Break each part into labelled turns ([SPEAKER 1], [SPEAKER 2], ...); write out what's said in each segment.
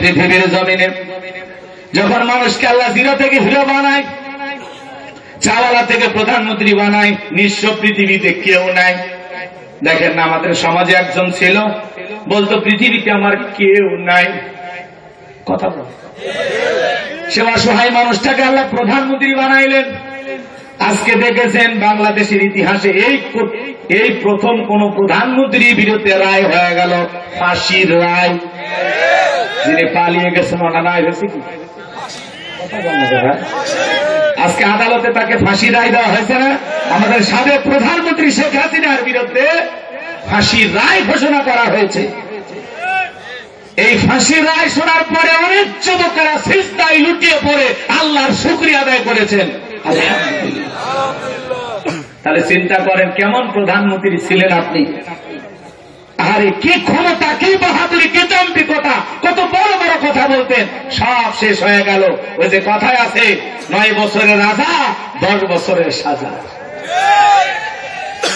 [SPEAKER 1] পৃথিবীর জমিনে যখন মানুষকে আল্লাহ জিরো থেকে হিরো বানায়, চাওয়ালা থেকে প্রধানমন্ত্রী বানায়, নিঃস্ব পৃথিবীতে কেউ নাই। দেখেন না, আমাদের সমাজে একজন ছিল, বলতো পৃথিবীতে আমার কেউ নাই। কথা বল, সে অসহায় মানুষটাকে আল্লাহ প্রধানমন্ত্রী বানাইলেন। আজকে দেখেছেন বাংলাদেশের ইতিহাসে এই প্রথম কোন প্রধানমন্ত্রীর বিরুদ্ধে রায় হয়ে গেল ফাঁসির রায়। যিনি পালিয়ে গেছেন ওনার রায় হয়েছে কি? আজকে আদালতে তাকে ফাঁসি রায় দেওয়া হয়েছে না? আমাদের সাবেক প্রধানমন্ত্রী শেখ হাসিনার বিরুদ্ধে ফাঁসির রায় ঘোষণা করা হয়েছে। এই ফাঁসির রায় শোনার পরে অনেক যুবকেরা সিজদায় লুটিয়ে পড়ে আল্লাহর শুকরিয়া আদায় করেছেন। তাহলে চিন্তা করেন কেমন প্রধানমন্ত্রী ছিলেন আপনি। আরে কি ক্ষমতা, কি বাহাদুরি, কি দাম্ভিকতা, কত বড় বড় কথা বলতেন, সব শেষ হয়ে গেল। ওই যে কথায় আছে, 9 বছরের রাজা 10 বছরের সাজা।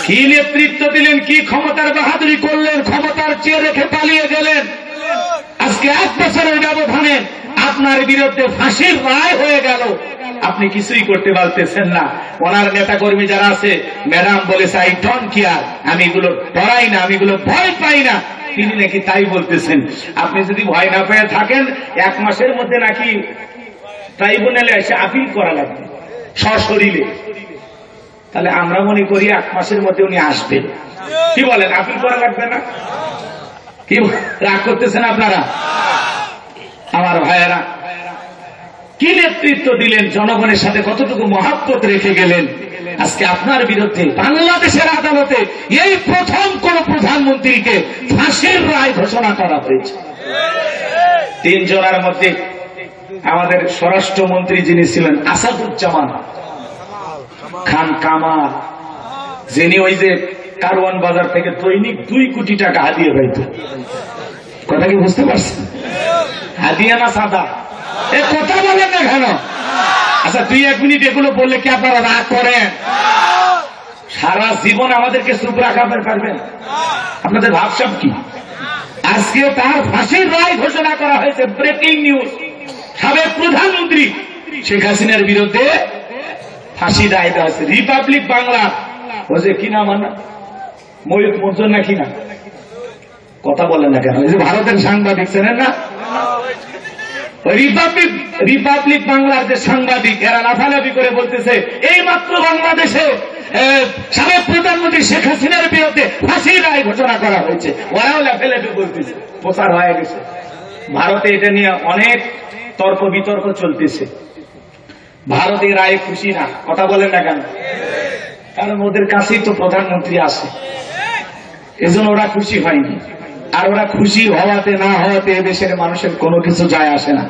[SPEAKER 1] কি নেতৃত্ব দিলেন, কি ক্ষমতার বাহাদুরি করলেন, ক্ষমতার চেয়ে রেখে পালিয়ে গেলেন। আজকে 1 বছরের ব্যবধানে আপনার বিরুদ্ধে ফাঁসির রায় হয়ে গেল, আপনি কিছুই করতে পারতেছেন না। ওনার নেতা কর্মী যারা আছে, ম্যাডাম বলেছে আই ডোন্ট কেয়ার, আমি এগুলো ডরাই না, আমি এগুলো ভয় পাই না। তিনি নাকি তাই বলতেছেন। আপনি যদি ভয় না পেয়ে থাকেন, 1 মাসের মধ্যে নাকি ট্রাইব্যুনালে এসে আপিল করা লাগবে সশরীরে। তাহলে আমরা মনে করি 1 মাসের মধ্যে উনি আসবেন। কি বলেন, আপিল করা লাগবে না? কি রাগ করতেছেন আপনারা? আমার ভাইয়েরা, কি নেতৃত্ব দিলেন, জনগণের সাথে কতটুকু মহাব্বত রেখে গেলেন। আজকে আপনার বিরুদ্ধে বাংলাদেশের আদালতে এই প্রথম কোন প্রধানমন্ত্রীকে ফাঁসির রায় ঘোষণা করা হয়েছে। 3 জনের মধ্যে আমাদের স্বরাষ্ট্রমন্ত্রী যিনি ছিলেন আসাদুজ্জামান খান কামাল, যিনি ওই যে কারওয়ান বাজার থেকে দৈনিক 2 কোটি টাকা হাদিয়া পাইত। কথা কি বুঝতে পারছেন? হাদিয়া না সাদা? এ কথা বলেন না কেন? আচ্ছা 2-1 মিনিট এগুলো বললে কি আপনারা রাগ করেন? সারা জীবন আমাদেরকে চুপ রাখাতে পারবেন? আপনাদের ভাবসাব কি? আজকে তার ফাঁসির রায় ঘোষণা করা হয়েছে। ব্রেকিং নিউজ, সাবেক প্রধানমন্ত্রী শেখ হাসিনার বিরুদ্ধে ফাঁসি রায় দেওয়া হয়েছে। রিপাবলিক বাংলা, ওই যে কি নাম, ময়ূর মর্জন নাকি না? কথা বলেন না কেন? এই যে ভারতের সাংবাদিক চেনেন না? রিপাবলিক বাংলার যে সাংবাদিক, এরা লাফালাফি করে বলতেছে এই মাত্র বাংলাদেশে সাবেক প্রধানমন্ত্রী শেখ হাসিনার বিরুদ্ধে ফাঁসির রায় ঘোষণা করা হয়েছে। ওরাও লাফালাফি বলতেছে, প্রচার হয়ে গেছে। ভারতে এটা নিয়ে অনেক তর্ক বিতর্ক চলতেছে। ভারতের রায়ে খুশি না। কথা বলেন না কেন? কারণ ওদের কাছেই তো প্রধানমন্ত্রী আসে, এজন্য ওরা খুশি হয়নি। আর ওরা খুশি হওয়াতে না হওয়াতে দেশের মানুষের কোনো কিছু যায় আসে না।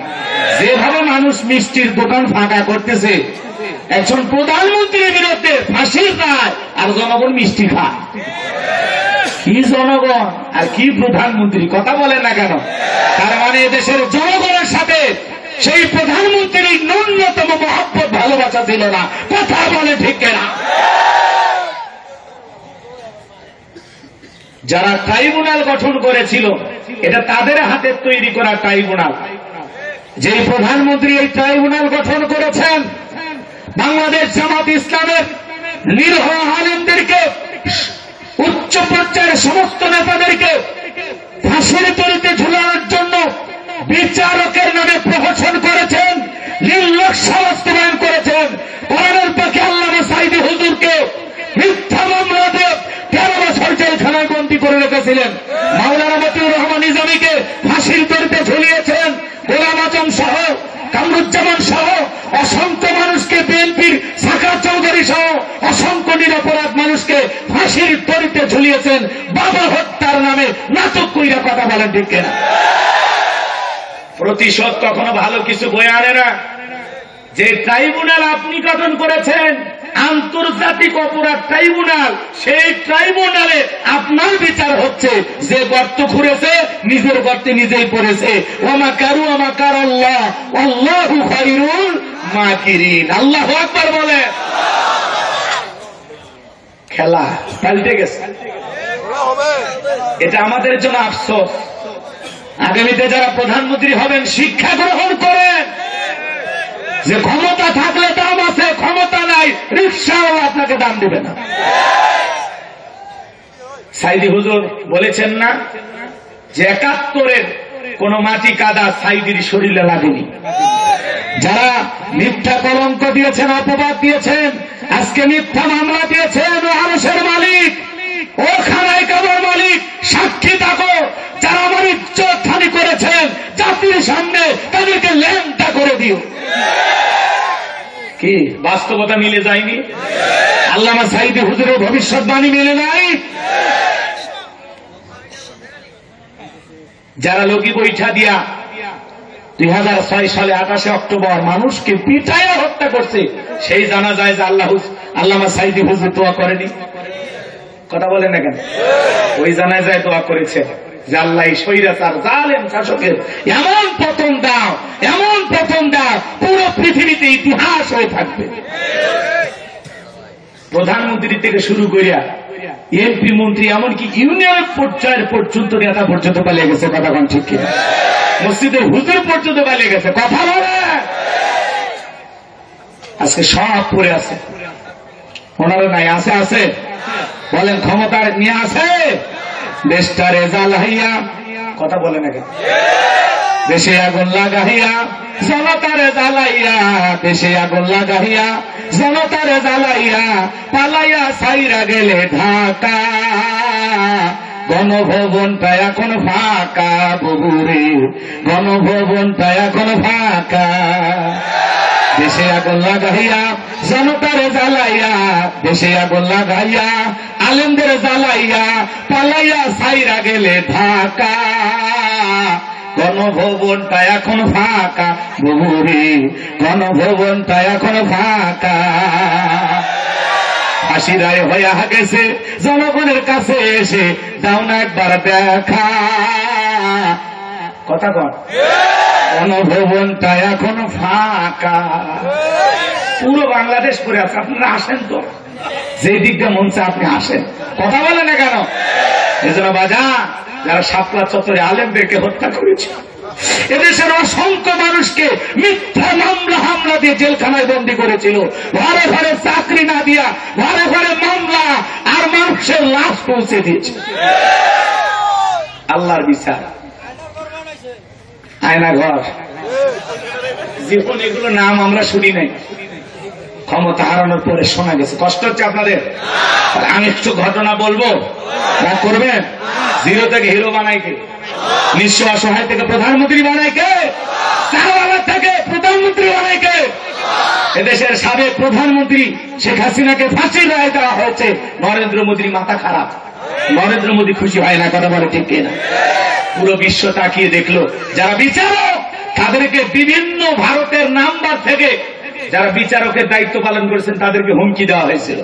[SPEAKER 1] যেভাবে মানুষ মিষ্টির দোকান ফাঁকা করতেছে একজন প্রধানমন্ত্রীর বিরুদ্ধে ফাঁসির রায়, আর জনগণ মিষ্টি খায়। কি জনগণ আর কি প্রধানমন্ত্রী? কথা বলেন না কেন? তার মানে দেশের জনগণের সাথে সেই প্রধানমন্ত্রীর ন্যূনতম মহব্বত ভালোবাসা ছিল না। কথা বলে ঠিক না? যারা ট্রাইব্যুনাল গঠন করেছিল, এটা তাদের হাতে তৈরি করা ট্রাইব্যুনাল। যে প্রধানমন্ত্রী এই ট্রাইব্যুনাল গঠন করেছেন, বাংলাদেশ জামাত ইসলামের নিরীহ আলেমদেরকে, উচ্চ পর্যায়ের সমস্ত নেতাদেরকে ফাঁসির দড়িতে ঝুলানোর জন্য বিচারকের নামে প্রহসন করেছেন, নির্লজ্জ বাস্তবায়ন করেছেন। কোরআনের পক্ষে আল্লামা সাঈদী হুজুরকে মিথ্যা মামলা দিয়ে 13 বছর জেলখানায় বন্দী করে রেখেছিলেন। মাওলানা মতিউর রহমান নিজামীকে ফাঁসির দড়িতে ঝুলিয়েছেন। গোলাম আজম সহ, কামরুজ্জামান সহ অসংখ্য মানুষকে, বিএনপির সাকা চৌধুরী সহ অসংখ্য নিরপরাধ মানুষকে ফাঁসির দড়িতে ঝুলিয়েছেন বাবা হত্যার নামে। নাটক কইরা কথা বলেন ঠিক কিনা? প্রতিশোধ কখনো ভালো কিছু বয়ে আনে না। যে ট্রাইব্যুনাল আপনি গঠন করেছেন, আন্তর্জাতিক অপরাধ ট্রাইব্যুনাল, সেই ট্রাইব্যুনালে আপনার বিচার হচ্ছে। যে গর্ত খুঁড়েছে নিজের গর্তে নিজেই পড়েছে। ওমা কারু ওমা কার আল্লাহ, আল্লাহু খায়রুল মাকিরিন। আল্লাহু আকবার বলে। খেলা পাল্টে গেছে, এটা আমাদের জন্য আফসোস। আগামীতে যারা প্রধানমন্ত্রী হবেন শিক্ষা গ্রহণ করেন যে ক্ষমতা থাকলে দাম আছে, ক্ষমতা নাই রিকশাও আপনাকে দাম দিবে না। সাইদি হুজুর বলেছেন না যে ৭১-এর কোন মাটি কাদা সাইদির শরীরে লাগেনি। যারা মিথ্যা কলঙ্ক দিয়েছেন, অপবাদ দিয়েছেন, আজকে মিথ্যা মামলা দিয়েছেন, আরশের মালিক ও খানায় কাবার মালিক সাক্ষী থাকো, যারা আমার ইজ্জত হানি করেছেন জাতির সামনে তাদেরকে ল্যাংটা করে দিও। কি বাস্তবতা মিলে যায়নি? আল্লামা সাইদি হুজুরের ভবিষ্যৎবাণী মিলে নাই? যারা লোকি বৈঠা দিয়া 2006 সালে 28 অক্টোবর মানুষকে পিটায়া হত্যা করছে, সেই জানা যায় যে আল্লামা সাইদি হুজুর দোয়া করেনি। কথা বলেন না কেন? ওই জানা যায় দোয়া করেছে যে আল্লাহ স্বৈরাচার জালেম শাসকের এমন পতন দাও, এমন পতন দাও পুরো পৃথিবীতে ইতিহাস হয়ে থাকবে। প্রধানমন্ত্রী থেকে শুরু করিয়া এমপি মন্ত্রী এমনকি ইউনিয়ন পর্যায়ের পর্যন্ত নেতা পর্যন্ত পালিয়ে গেছে। কথা কোন ঠিক কিনা? মসজিদের হুজুর পর্যন্ত পালিয়ে গেছে। কথা বলে আজকে সব পড়ে আছে, ওনারা নাই আছে আছে বলেন ক্ষমতা নিয়ে আছে দেশটারে জ্বালাইয়া। কথা বলে না কেন? দেশে আগুন লাগাইয়া জনতারে জ্বালাইয়া, দেশে আগুন লাগাইয়া জনতারে জ্বালাইয়া, পালাইয়া সাইরা গেলে ঢাকা, গণভবনটা এখন ফাঁকা বগুড়ে, গণভবনটা এখন ফাঁকা। দেশে আগুন লাগাইয়া জনতারে জ্বালাইয়া, দেশে আগুন লাগাইয়া আলেমদের জ্বালাইয়া, পালাইয়া সাইরা গেলে ঢাকা, গণভবনটা এখন ফাঁকা বগুড়ে, গণভবনটা এখন ফাঁকা। ফাঁসি রায় হইয়া গেছে জনগণের কাছে এসে দাও না একবার দেখা। কথা কন, গণভবনটা এখন ফাঁকা। পুরো বাংলাদেশ পড়ে আছে, আপনারা আসেন তো, যে দিকটা মন চায় আপনি আসেন। কথা বলে না কেন? এজন্য বাজা যারা শাপলা চত্বরে আলেমদেরকে হত্যা করেছে, এদেশের অসংখ্য মানুষকে মিথ্যা মামলা হামলা দিয়ে জেলখানায় বন্দী করেছিল, ঘরে ঘরে চাকরি না দিয়া ঘরে ঘরে মামলা আর মানুষের লাশ পৌঁছে দিয়েছে। আল্লাহর বিচার, আয়না ঘর, জীবন এগুলো নাম আমরা শুনি নাই, ক্ষমতা হারানোর পরে শোনা গেছে। কষ্ট হচ্ছে আপনাদের? আমি একটু ঘটনা বলবো, রাগ করবেন? জিরো থেকে হিরো বানাই কে? নিঃস্ব অসহায় থেকে প্রধানমন্ত্রী বানাই কে? চারওয়ালা থেকে প্রধানমন্ত্রী বানাই কে? এদেশের সাবেক প্রধানমন্ত্রী শেখ হাসিনাকে ফাঁসির রায় দেওয়া হয়েছে। নরেন্দ্র মোদীর মাথা খারাপ, নরেন্দ্র মোদী খুশি হয় না। কথা বলে ঠিক কিনা? পুরো বিশ্ব তাকিয়ে দেখলো, যারা বিচারক তাদেরকে বিভিন্ন ভারতের নাম্বার থেকে যারা বিচারকের দায়িত্ব পালন করেছেন তাদেরকে হুমকি দেওয়া হয়েছিল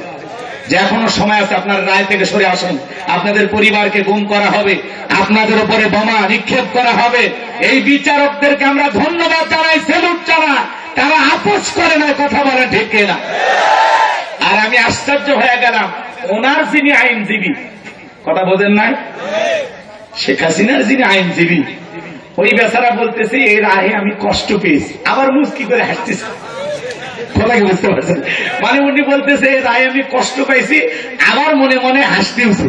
[SPEAKER 1] যে এখনো সময় আছে, আপনার রায় থেকে সরে আসেন, আপনাদের পরিবারকে গুম করা হবে, আপনাদের উপরে বোমা নিক্ষেপ করা হবে। এই বিচারকদেরকে আমরা ধন্যবাদ জানাই, সেলুট জানাই, তারা আপোষ করে না। কথা বলে ঠিক কিনা? আর আমি আশ্চর্য হয়ে গেলাম, ওনার যিনি আইনজীবী, কথা বোঝেন নাই, শেখ হাসিনার যিনি আইনজীবী, ওই বেচারা বলতেছে এই রায়ে আমি কষ্ট পেয়েছি, আবার মুস্কি করে হাসতেছে। বুঝতে পারছেন? মানে উনি বলতেছে রায় আমি কষ্ট পাইছি, আবার মনে মনে হাসতেছে।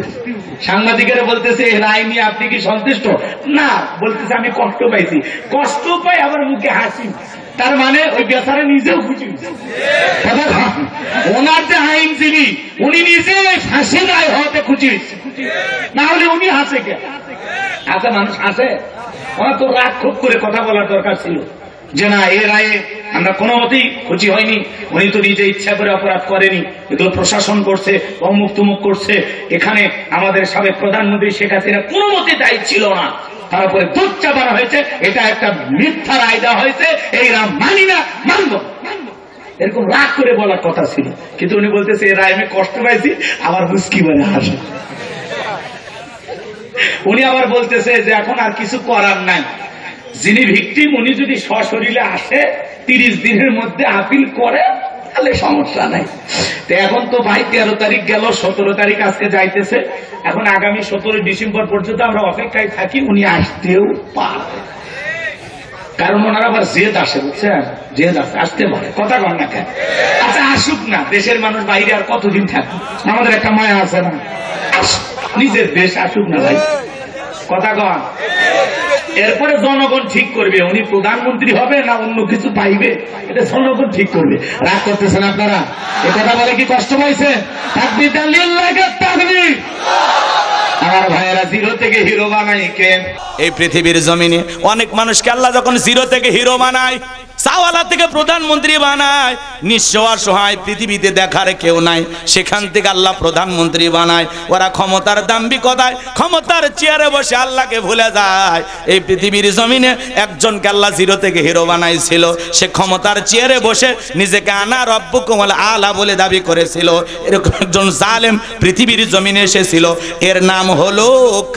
[SPEAKER 1] সাংবাদিকেরা বলতেছে এই রায় নিয়ে আপনি কি সন্তুষ্ট? না, বলতেছে আমি কষ্ট পাইছি, কষ্ট পাই আবার মুখে হাসি। তার মানে ওই বেচারা নিজেও খুশি। ওনার যে আইনজীবী উনি নিজে ফাঁসি রায় হওয়াতে খুশি, না হলে উনি হাসে কে? আচ্ছা, মানুষ হাসে? ওনার তো রাগ খুব করে কথা বলার দরকার ছিল যে না, এ রায়ে আমরা কোনো মতেই খুশি হয়নি, উনি তো নিজে ইচ্ছা করে অপরাধ করেনি, এগুলো প্রশাসন করছে, অমুক তুমুক করছে, এখানে আমাদের সাবেক প্রধানমন্ত্রী শেখ হাসিনা কোনো মতে দায়ী ছিল না, তারপরে দুধ চাপানো হয়েছে, এটা একটা মিথ্যা রায় দেওয়া হয়েছে, এই রাম মানি না, মানব, এরকম রাগ করে বলার কথা ছিল। কিন্তু উনি বলতেছে এই রায় আমি কষ্ট পাইছি, আবার মুস্কি বলে হাসে। উনি আবার বলতেছে যে এখন আর কিছু করার নাই, যিনি ভিকটিম উনি যদি সশরীরে আসে 30 দিনের মধ্যে আপিল করে তাহলে সমস্যা নাই, তো এখন তো ভাই 13 তারিখ গেল, 17 তারিখ আজকে যাইতেছে। এখন আগামী 17 ডিসেম্বর পর্যন্ত আমরা অপেক্ষায় থাকি, উনি আসতেও পারে। কারণ ওনার আবার জেদ আসে, বুঝছেন, জেদ আসে, আসতে পারে, কথা কন না কেন? আচ্ছা আসুক না, দেশের মানুষ বাইরে আর কতদিন থাকবে, আমাদের একটা মায়া আছে না, নিজের দেশ আসুক না ভাই, কথা কন। এরপরে জনগণ ঠিক করবে উনি প্রধানমন্ত্রী হবে না অন্য কিছু পাইবে, এটা জনগণ ঠিক করবে। রাগ করতেছেন আপনারা? এ কথা বলে কি কষ্ট পাইছে? তাকবীর দেন, লিল্লাহি তাকবীর। আমার ভাইয়েরা, জিরো থেকে হিরো বানাই কে?
[SPEAKER 2] এই পৃথিবীর জমিনে অনেক মানুষকে আল্লাহ যখন জিরো থেকে হিরো বানায়, চাওয়ালা থেকে প্রধানমন্ত্রী বানায়, নিঃস্ব অসহায় পৃথিবীতে দেখার কেউ নাই, সেখান থেকে আল্লাহ প্রধানমন্ত্রী বানায়। ওরা ক্ষমতার দাম্ভিকতায় ক্ষমতার চেয়ারে বসে আল্লাহকে ভুলে যায়। এই পৃথিবীর জমিনে একজনকে আল্লাহ জিরো থেকে হিরো বানাইছিল, সে ক্ষমতার চেয়ারে বসে নিজেকে আনা রব্বুকুম আলা বলে দাবি করেছিল। এরকম একজন জালেম পৃথিবীর জমিনে এসেছিল, এর নাম হলো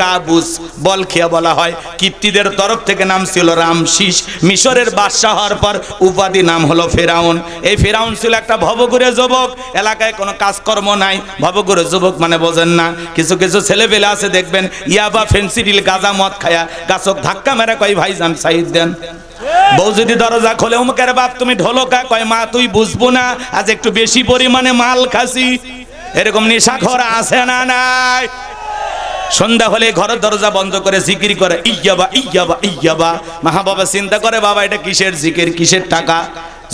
[SPEAKER 2] কাবুস। বলখিয়া বলা হয়, কিপ্তিদের তরফ থেকে নাম ছিল রামশিস। মিশরের বাদশাহ হওয়ার পর উপাধি নাম হলো ফেরাউন। এই ফেরাউন ছিল একটা ভবঘুরে যুবক, এলাকায় কোনো কাজকর্ম নাই। ভবঘুরে যুবক মানে বোঝেন না, কিছু কিছু ছেলে পেলে আছে দেখবেন, ইয়াবা ফেন্সিডিল গাঁজা মদ খায়া গাছক ধাক্কা মেরে কয় ভাইজান সাইড দেন। বউ যদি দরজা খোলে, উমুকের বাপ তুমি ঢোলকা, কয় মা তুই বুঝবো না, আজ একটু বেশি পরিমাণে মাল খাসি। এরকম নেশাখোর আছে না নাই? সন্ধ্যা হলে ঘরের দরজা বন্ধ করে জিকির করে, ইয়াবা ইয়াবা ইয়াবা। মা বাবা চিন্তা করে, বাবা এটা কিসের জিকির, কিসের টাকা?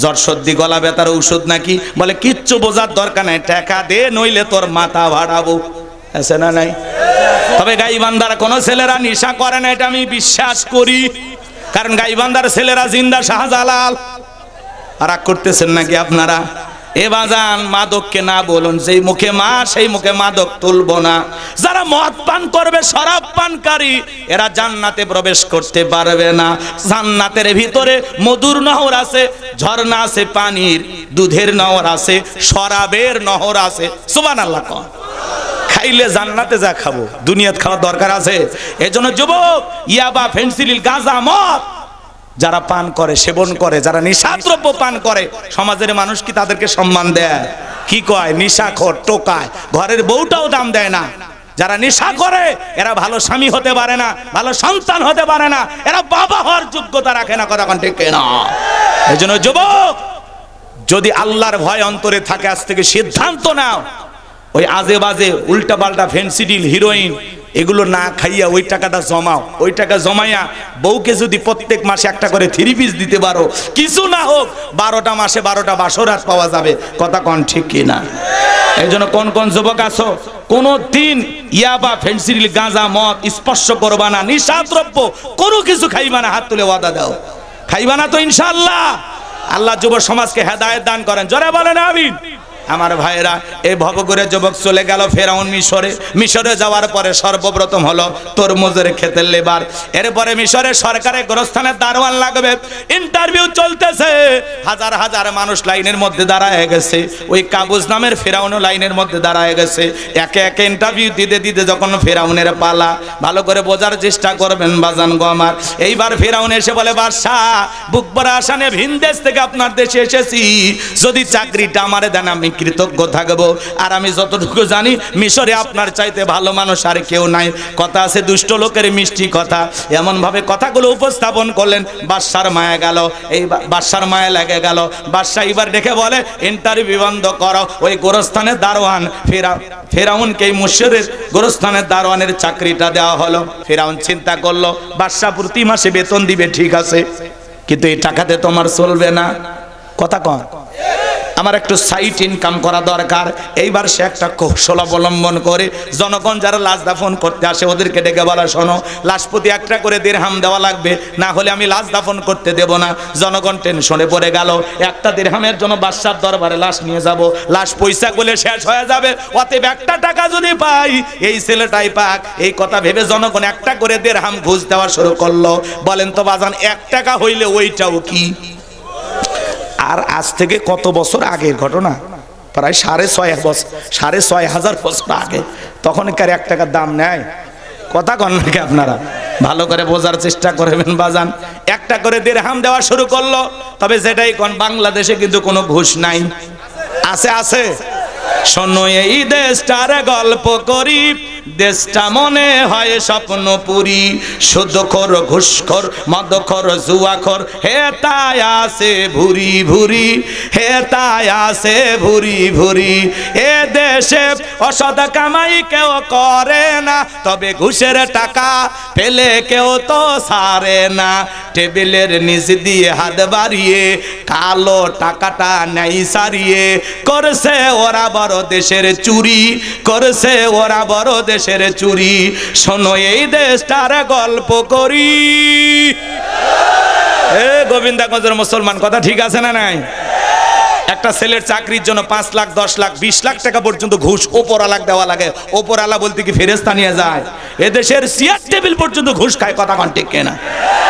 [SPEAKER 2] জ্বর সর্দি গলা ব্যথার ঔষধ নাকি? বলে কিচ্ছু বোঝার দরকার নাই, টাকা দে নইলে তোর মাথা ভাড়াবো। আছে না নাই? তবে গাইবান্ধার কোন ছেলেরা নেশা করে না, এটা আমি বিশ্বাস করি, কারণ গাইবান্ধার ছেলেরা জিন্দা শাহজালাল। রাগ করতেছেন নাকি আপনারা? এ বাজান, মাদককে না বলুন, যেই মুখে মা সেই মুখে মাদক তুলবো না। যারা মদ পান করবে, শরাব পানকারী, এরা জান্নাতে প্রবেশ করতে পারবে না। জান্নাতের ভিতরে মধুর নহর আছে, ঝর্ণা আছে, পানির দুধের নহর আছে, শরাবের নহর আছে। সুবহানাল্লাহ। খাইলে জান্নাতে যা খাবো, দুনিয়াতে খাওয়ার দরকার আছে? এজন্য যুবক, ইয়াবা ফেন্সিডিল গাঁজা মদ যারা পান করে, সেবন করে, যারা নেশাদ্রব্য পান করে, সমাজের মানুষ কি তাদেরকে সম্মান দেয়? কি কয়? নেশাখোর, টোকায়। ঘরের বউটাও দাম দেয় না। যারা নেশা করে এরা ভালো স্বামী হতে পারে না, ভালো সন্তান হতে পারে না, এরা বাবা হওয়ার যোগ্যতা রাখে না। কথা ঠিক না? এই জন্য যুবক, যদি আল্লাহর ভয় অন্তরে থাকে, আজ থেকে সিদ্ধান্ত নাও, ওই আজে বাজে উল্টা পাল্টা ফেন্সিডিল, হিরোইন এগুলো না খাইয়া ওই টাকাটা জমাও। ওই টাকা জমাইয়া বউকে যদি প্রত্যেক মাসে একটা করে 3 পিস দিতে পারো, কিছু না হোক 12টা মাসে 12টা বাসরাত পাওয়া যাবে। কথা কোন ঠিক কিনা? এই জন্য কোন কোন যুবক আছো, কোন দিন ইয়াবা ফেন্সিডিল গাঁজা মদ স্পর্শ করবা না, নিশাদ্রব্য কোনো কিছু খাইবা না। হাত তুলে ওয়াদা দাও, খাইবা না তো ইনশাআল্লাহ। আল্লাহ যুব সমাজকে হেদায়েত দান করেন, জোরে বলেন আমিন। আমার ভাইরা, এই ভবঘুরে যুবক চলে গেল ফেরাউন মিশরে। মিশরে যাওয়ার পরে সর্বপ্রথম হলো তরমুজের ক্ষেতের লেবার। এরপরে মিশরের সরকারের গোরস্থানের দারোয়ান লাগবে, ইন্টারভিউ চলতেছে। হাজার হাজার মানুষ লাইনের মধ্যে দাঁড়ায় গেছে। ওই কাবুস নামের ফেরাউনও লাইনের মধ্যে দাঁড়ায় গেছে। একে একে ইন্টারভিউ দিতে দিতে যখন ফেরাউনের পালা, ভালো করে বোঝার চেষ্টা করবেন বাজান গো আমার। এইবার ফেরাউন এসে বলে, বাদশাহ, বুক ভরা আশা নিয়ে ভিন দেশ থেকে আপনার দেশে এসেছি, যদি চাকরিটা আমারে দেন আমি কৃতজ্ঞ থাকবো। আর আমি যতটুকু জানি, মিশরে আপনার চাইতে ভালো মানুষ আর কেউ নাই। কথা আছে, দুষ্ট লোকের মিষ্টি কথা। এমন ভাবে কথাগুলো উপস্থাপন করলেন, বাদশার মায়া গেল। এই বাদশার মায়া লেগে গেল। বাদশাহ এবার ডেকে বলে, ইন্টারভিউ বন্ধ করো। ওই গোরস্থানের দারোয়ান ফেরাউনকে মিশরের গোরস্থানের দারোয়ানের চাকরিটা দেওয়া হলো। ফেরাউন চিন্তা করলো, বাদশাহ প্রতি মাসে বেতন দিবে, ঠিক আছে, কিন্তু এই টাকাতে তোমার চলবে না। কথা কন, আমার একটু সাইড ইনকাম করা দরকার। এইবার সে একটা কৌশল অবলম্বন করে জনগণ যারা লাশ দাফন করতে আসে ওদেরকে ডেকে বলা, শোনো, লাশ প্রতি একটা করে দিরহাম দেওয়া লাগবে, না হলে আমি লাশ দাফন করতে দেব না। জনগণ টেনশনে পড়ে গেল। একটা দিরহামের জন্য বাদশার দরবারে লাশ নিয়ে যাব, লাশ পয়সা গুলে শেষ হয়ে যাবে, অতএব একটা টাকা যদি পাই এই ছেলেটাই পাক। এই কথা ভেবে জনগণ একটা করে দিরহাম ঘুষ দেওয়া শুরু করলো। বলেন তো বাজান, 1 টাকা হইলে ওইটাও কি? আর আজ থেকে কত বছর আগের ঘটনা, প্রায় 6,500 বছর আগে। তখনকার 1 টাকার দাম নেয়। কথা কন নাকি আপনারা? ভালো করে বোঝার চেষ্টা করবেন বাজান। 1 টাকা করে দিরহাম দেওয়া শুরু করলো। তবে যেটাই কোন, বাংলাদেশে কিন্তু কোনো ঘুষ নাই। আছে আছে শোনো এই দেশটার গল্প করি, দেশটা মনে হয় স্বপ্নপুরী। সুদখোর, ঘুষখোর, মদখোর, জুয়াখোর, হে তাই আসে ভুরি ভুরি, হে তাই আসে ভুরি ভুরি। এ দেশে অসৎ কামাই কেউ করে না, তবে ঘুষের টাকা পেলে কেউ তো সারে না। টেবিলের নিচ দিয়ে হাত বাড়িয়ে কালো টাকাটা নেই সারিয়ে, করছে ওরা বড় দেশের চুরি, করছে ওরা বড় দেশের চুরি। শোনো এই দেশটার গল্প করি। এ গোবিন্দাগঞ্জের মুসলমান, কথা ঠিক আছে না নাই? একটা ছেলের চাকরির জন্য 5 লাখ 10 লাখ 20 লাখ টাকা পর্যন্ত ঘুষ ওপরওয়ালা দেওয়া লাগে। ওপরওয়ালা বলতে কি ফেরেশতা নিয়ে যায়? এদেশের চেয়ার টেবিল পর্যন্ত ঘুষ খায়, কথা কোন ঠিক কেনা?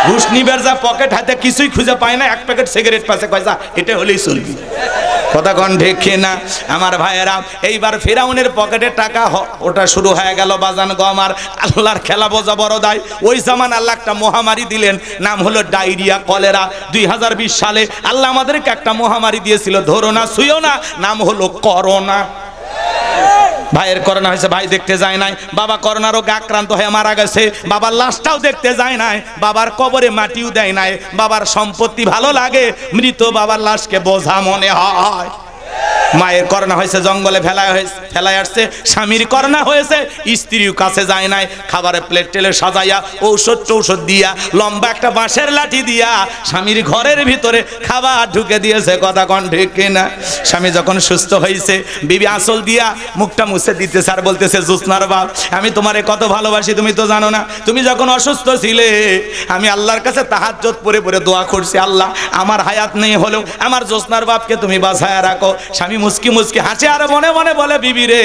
[SPEAKER 2] ঘুষ নিবার যা পকেট হাতে কিছুই খুঁজে পায় না, 1 প্যাকেট সিগারেট পাশে কয়সা, এটা হলেই চলবে, কথা কোন ঠিক কিনা? আমার ভাইয়েরা, এইবার ফিরাউনের পকেটে টাকা ওটা শুরু হয়ে গেল বাজান গো আমার। আল্লাহর খেলা বোঝা বড় দায়। ওই জামান আল্লাহ একটা মহামারী দিলেন, নাম হলো ডায়রিয়া, কলেরা। 2020 সালে আল্লাহ আমাদেরকে একটা মহামারী দিয়েছিল, ধরো না ছুঁয়ো না, নাম হলো করোনা। ভাইয়ের করোনা হয়েছে, ভাই দেখতে যায় নাই। বাবা করোনা রোগে আক্রান্ত হয়ে মারা গেছে, বাবার লাশটাও দেখতে যায় নাই, বাবার কবরে মাটিও দেয় নাই। বাবার সম্পত্তি ভালো লাগে, মৃত বাবার লাশকে বোঝা মনে হয়। মায়ের করোনা হয়েছে, জঙ্গলে ফেলায় আসছে। স্বামীর করোনা হয়েছে, স্ত্রীও কাছে যায় নাই। খাবারের প্লেট টেলে সাজাইয়া ঔষধ দিয়া, লম্বা একটা বাঁশের লাঠি দিয়া স্বামীর ঘরের ভিতরে খাবার ঢুকে দিয়েছে, কথা কোন ঠিক কিনা? স্বামী যখন সুস্থ হয়েছে, বিবি আঁচল দিয়া মুখটা মুছে দিতেছে আর বলতেছে, জোৎস্নার বাপ, আমি তোমারে কত ভালোবাসি তুমি তো জানো না। তুমি যখন অসুস্থ ছিলে, আমি আল্লাহর কাছে তাহাজ্জুদ পড়ে পড়ে দোয়া করছি, আল্লাহ আমার হায়াত নেই হলেও আমার জোৎস্নার বাপকে তুমি বাঁচায়া রাখো। স্বামী মুস্কি মুস্কি হাসে আর মনে মনে বলে, বিবি রে,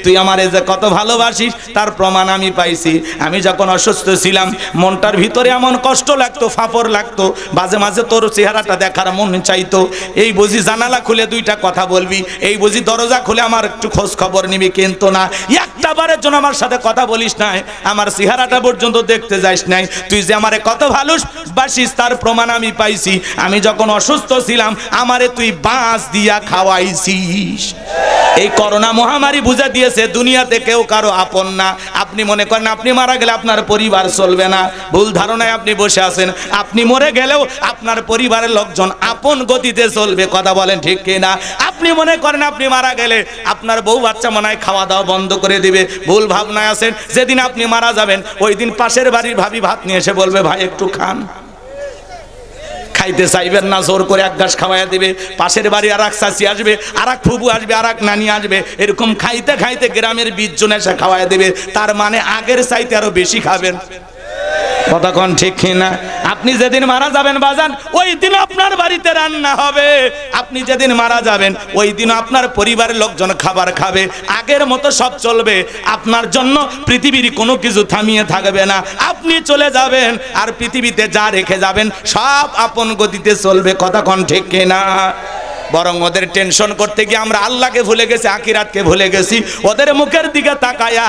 [SPEAKER 2] তুই আমারে যে কত ভালোবাসিস তার প্রমাণ আমি পাইছি। আমি যখন অসুস্থ ছিলাম, মনটার ভিতরে এমন কষ্ট লাগতো, ফাপড় লাগতো, মাঝে মাঝে তোর চেহারাটা দেখার মন চাইতো। এই বুঝি জানালা খুলে 2টা কথা বলবি, এই বুঝি দরজা খুলে আমার একটু খোঁজ খবর নিবি, কিন্তু না, একটা বারের জন্য আমার সাথে কথা বলিস নাই, আমার চেহারাটা পর্যন্ত দেখতে যাইস নাই। তুই যে আমারে কত ভালোবাসিস তার প্রমাণ আমি পাইছি। আমি যখন অসুস্থ ছিলাম, আমারে তুই বাঁশ দিয়া খাওয়াইছিস। এই করোনা মহামারী বুঝা দিয়েছে দুনিয়াতে কেউ কারো আপন না। আপনি মনে করেন আপনি মারা গেলে আপনার পরিবার চলবে না, ভুল ধারণায় আপনি বসে আছেন। আপনি মরে গেলেও আপনার পরিবারের লোকজন আপন গতিতে চলবে, কথা বলেন ঠিক কিনা? আপনি মনে করেন আপনি মারা গেলে আপনার বউ বাচ্চা মনে হয় খাওয়া দাওয়া বন্ধ করে দিবে, ভুল ভাবনায় আছেন। যেদিন আপনি মারা যাবেন, ওই দিন পাশের বাড়ির ভাবি ভাত নিয়ে এসে বলবে, ভাই একটু খান। খাইতে চাইবেন না, জোর করে 1 ঘাস খাওয়াইয়া দিবে। পাশের বাড়ি আর এক চাচি আসবে, আর এক ফুবু আসবে, আর এক নানি আসবে, এরকম খাইতে খাইতে গ্রামের 20 জন এসে খাওয়াইয়া দিবে। তার মানে আগের চাইতে আরো বেশি খাবেন, কথা কোন ঠিক কিনা? আপনি যেদিন মারা যাবেন বাজান, ওই দিন আপনার বাড়িতে রান্না হবে। আপনি যেদিন মারা যাবেন, ওই দিন আপনার পরিবারের লোকজন খাবার খাবে, আগের মতো সব চলবে। আপনার জন্য পৃথিবীর কোনো কিছু থামিয়ে থাকবে না। আপনি চলে যাবেন, আর পৃথিবীতে যা রেখে যাবেন সব আপন গতিতে চলবে, কথা কোন ঠিক কিনা? বরং ওদের টেনশন করতে গিয়ে আমরা আল্লাহকে ভুলে গেছি, আখিরাতকে ভুলে গেছি। ওদের মুখের দিকে তাকায়া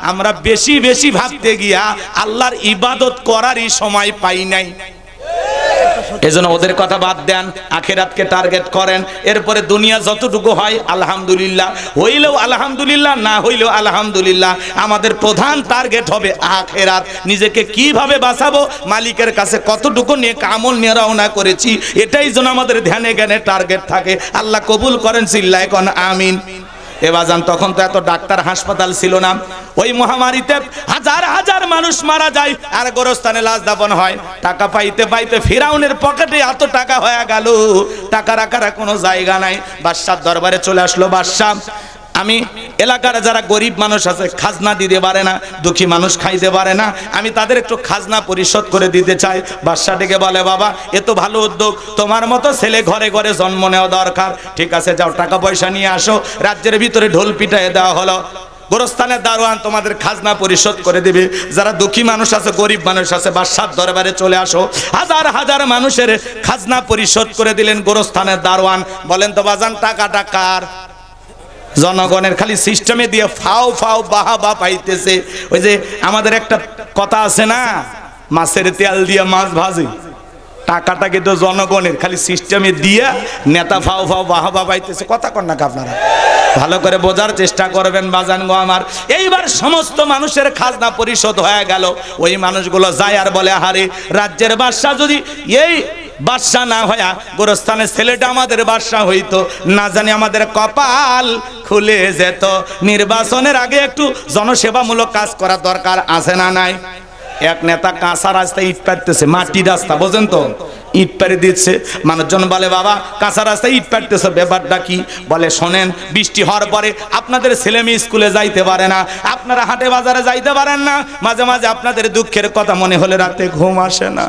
[SPEAKER 2] আমরা বেশি বেশি ভাবতে গিয়া আল্লাহর ইবাদত করারই সময় পাই নাই। এজন্য ওদের কথা বাদ দেন, আখিরাতকে টার্গেট করেন। এরপরে দুনিয়া যতটুকু হয় আলহামদুলিল্লাহ, হইলেও আলহামদুলিল্লাহ, না হইলেও আলহামদুলিল্লাহ। আমাদের প্রধান টার্গেট হবে আখিরাত। নিজেকে কিভাবে বাঁচাবো, মালিকের কাছে কতটুকু নেক আমল নিয়ে রওনা করেছি, এটাই যেন আমাদের ধ্যানে জ্ঞানে টার্গেট থাকে। আল্লাহ কবুল করেন, চিল্লায় কোন আমিন। এবাজান তখন তো এত ডাক্তার হাসপাতাল ছিল না। ওই মহামারীতে হাজার হাজার মানুষ মারা যায় আর গোরস্থানে লাশ দাফন হয়। টাকা পাইতে পাইতে ফিরাউনের পকেটে এত টাকা হয়ে গেল, টাকা রাখার কোনো জায়গা নাই। বাদশার দরবারে চলে আসলো বাদশা, আমি এলাকার যারা গরিব মানুষ আছে, খাজনা দিতে পারে না, দুঃখী মানুষ খাইতে পারে না, আমি তাদের একটু খাজনা পরিশোধ করে দিতে চাই। বাদশা ডেকে বলে, বাবা এ তো ভালো উদ্যোগ, তোমার মতো ছেলে ঘরে ঘরে জন্ম নেওয়া দরকার। ঠিক আছে, যাও টাকা পয়সা নিয়ে আসো। রাজ্যের ভিতরে ঢোল পিটায় দেওয়া হলো। গোরস্থানের দারোয়ান তোমাদের খাজনা পরিশোধ করে দিবে। যারা দুঃখী মানুষ আছে, গরিব মানুষ আছে, বাদশার দরবারে চলে আসো। হাজার হাজার মানুষের খাজনা পরিশোধ করে দিলেন গোরস্থানের দারোয়ান। বলেন তো বাজান, টাকাটা কার? জনগণের। খালি সিস্টেমে দিয়ে ফাও ফাও বাহাবা পাইতেছে। ওই যে আমাদের একটা কথা আছে না, মাছের তেল দিয়ে মাছ ভাজি, টাকাটা কিন্তু জনগণের, খালি সিস্টেমে দিয়ে নেতা ফাও ফাও বাহবা পাইতেছে। কথা কন না আপনারা, ভালো করে বোঝার চেষ্টা করবেন বাজান গো আমার। এইবার সমস্ত মানুষের খাজনা পরিশোধ হয়ে গেল। ওই মানুষগুলো যায় আর বলে, আরে রাজ্যের বাদশা যদি এই বাদশা না হয়া গোরস্থানের ছেলেটা আমাদের বাদশা হইতো, না জানি আমাদের কপাল খুলে যেত। নির্বাচনের আগে একটু জনসেবামূলক কাজ করা দরকার আছে না নাই? এক নেতা কাঁচা রাস্তায় ইট পাড়তেছে, মাটি রাস্তা, বোঝেন তো, ইট পাড়ে দিচ্ছে। মানুষজন বলে, বাবা কাঁচা রাস্তায় ইট পাড়তেছে, ব্যাপারটা কি? বলে, শোনেন, বৃষ্টি হওয়ার পরে আপনাদের ছেলে মেয়ে স্কুলে যাইতে পারে না, আপনারা হাটে বাজারে যাইতে পারেন না, মাঝে মাঝে আপনাদের দুঃখের কথা মনে হলে রাতে ঘুম আসে না।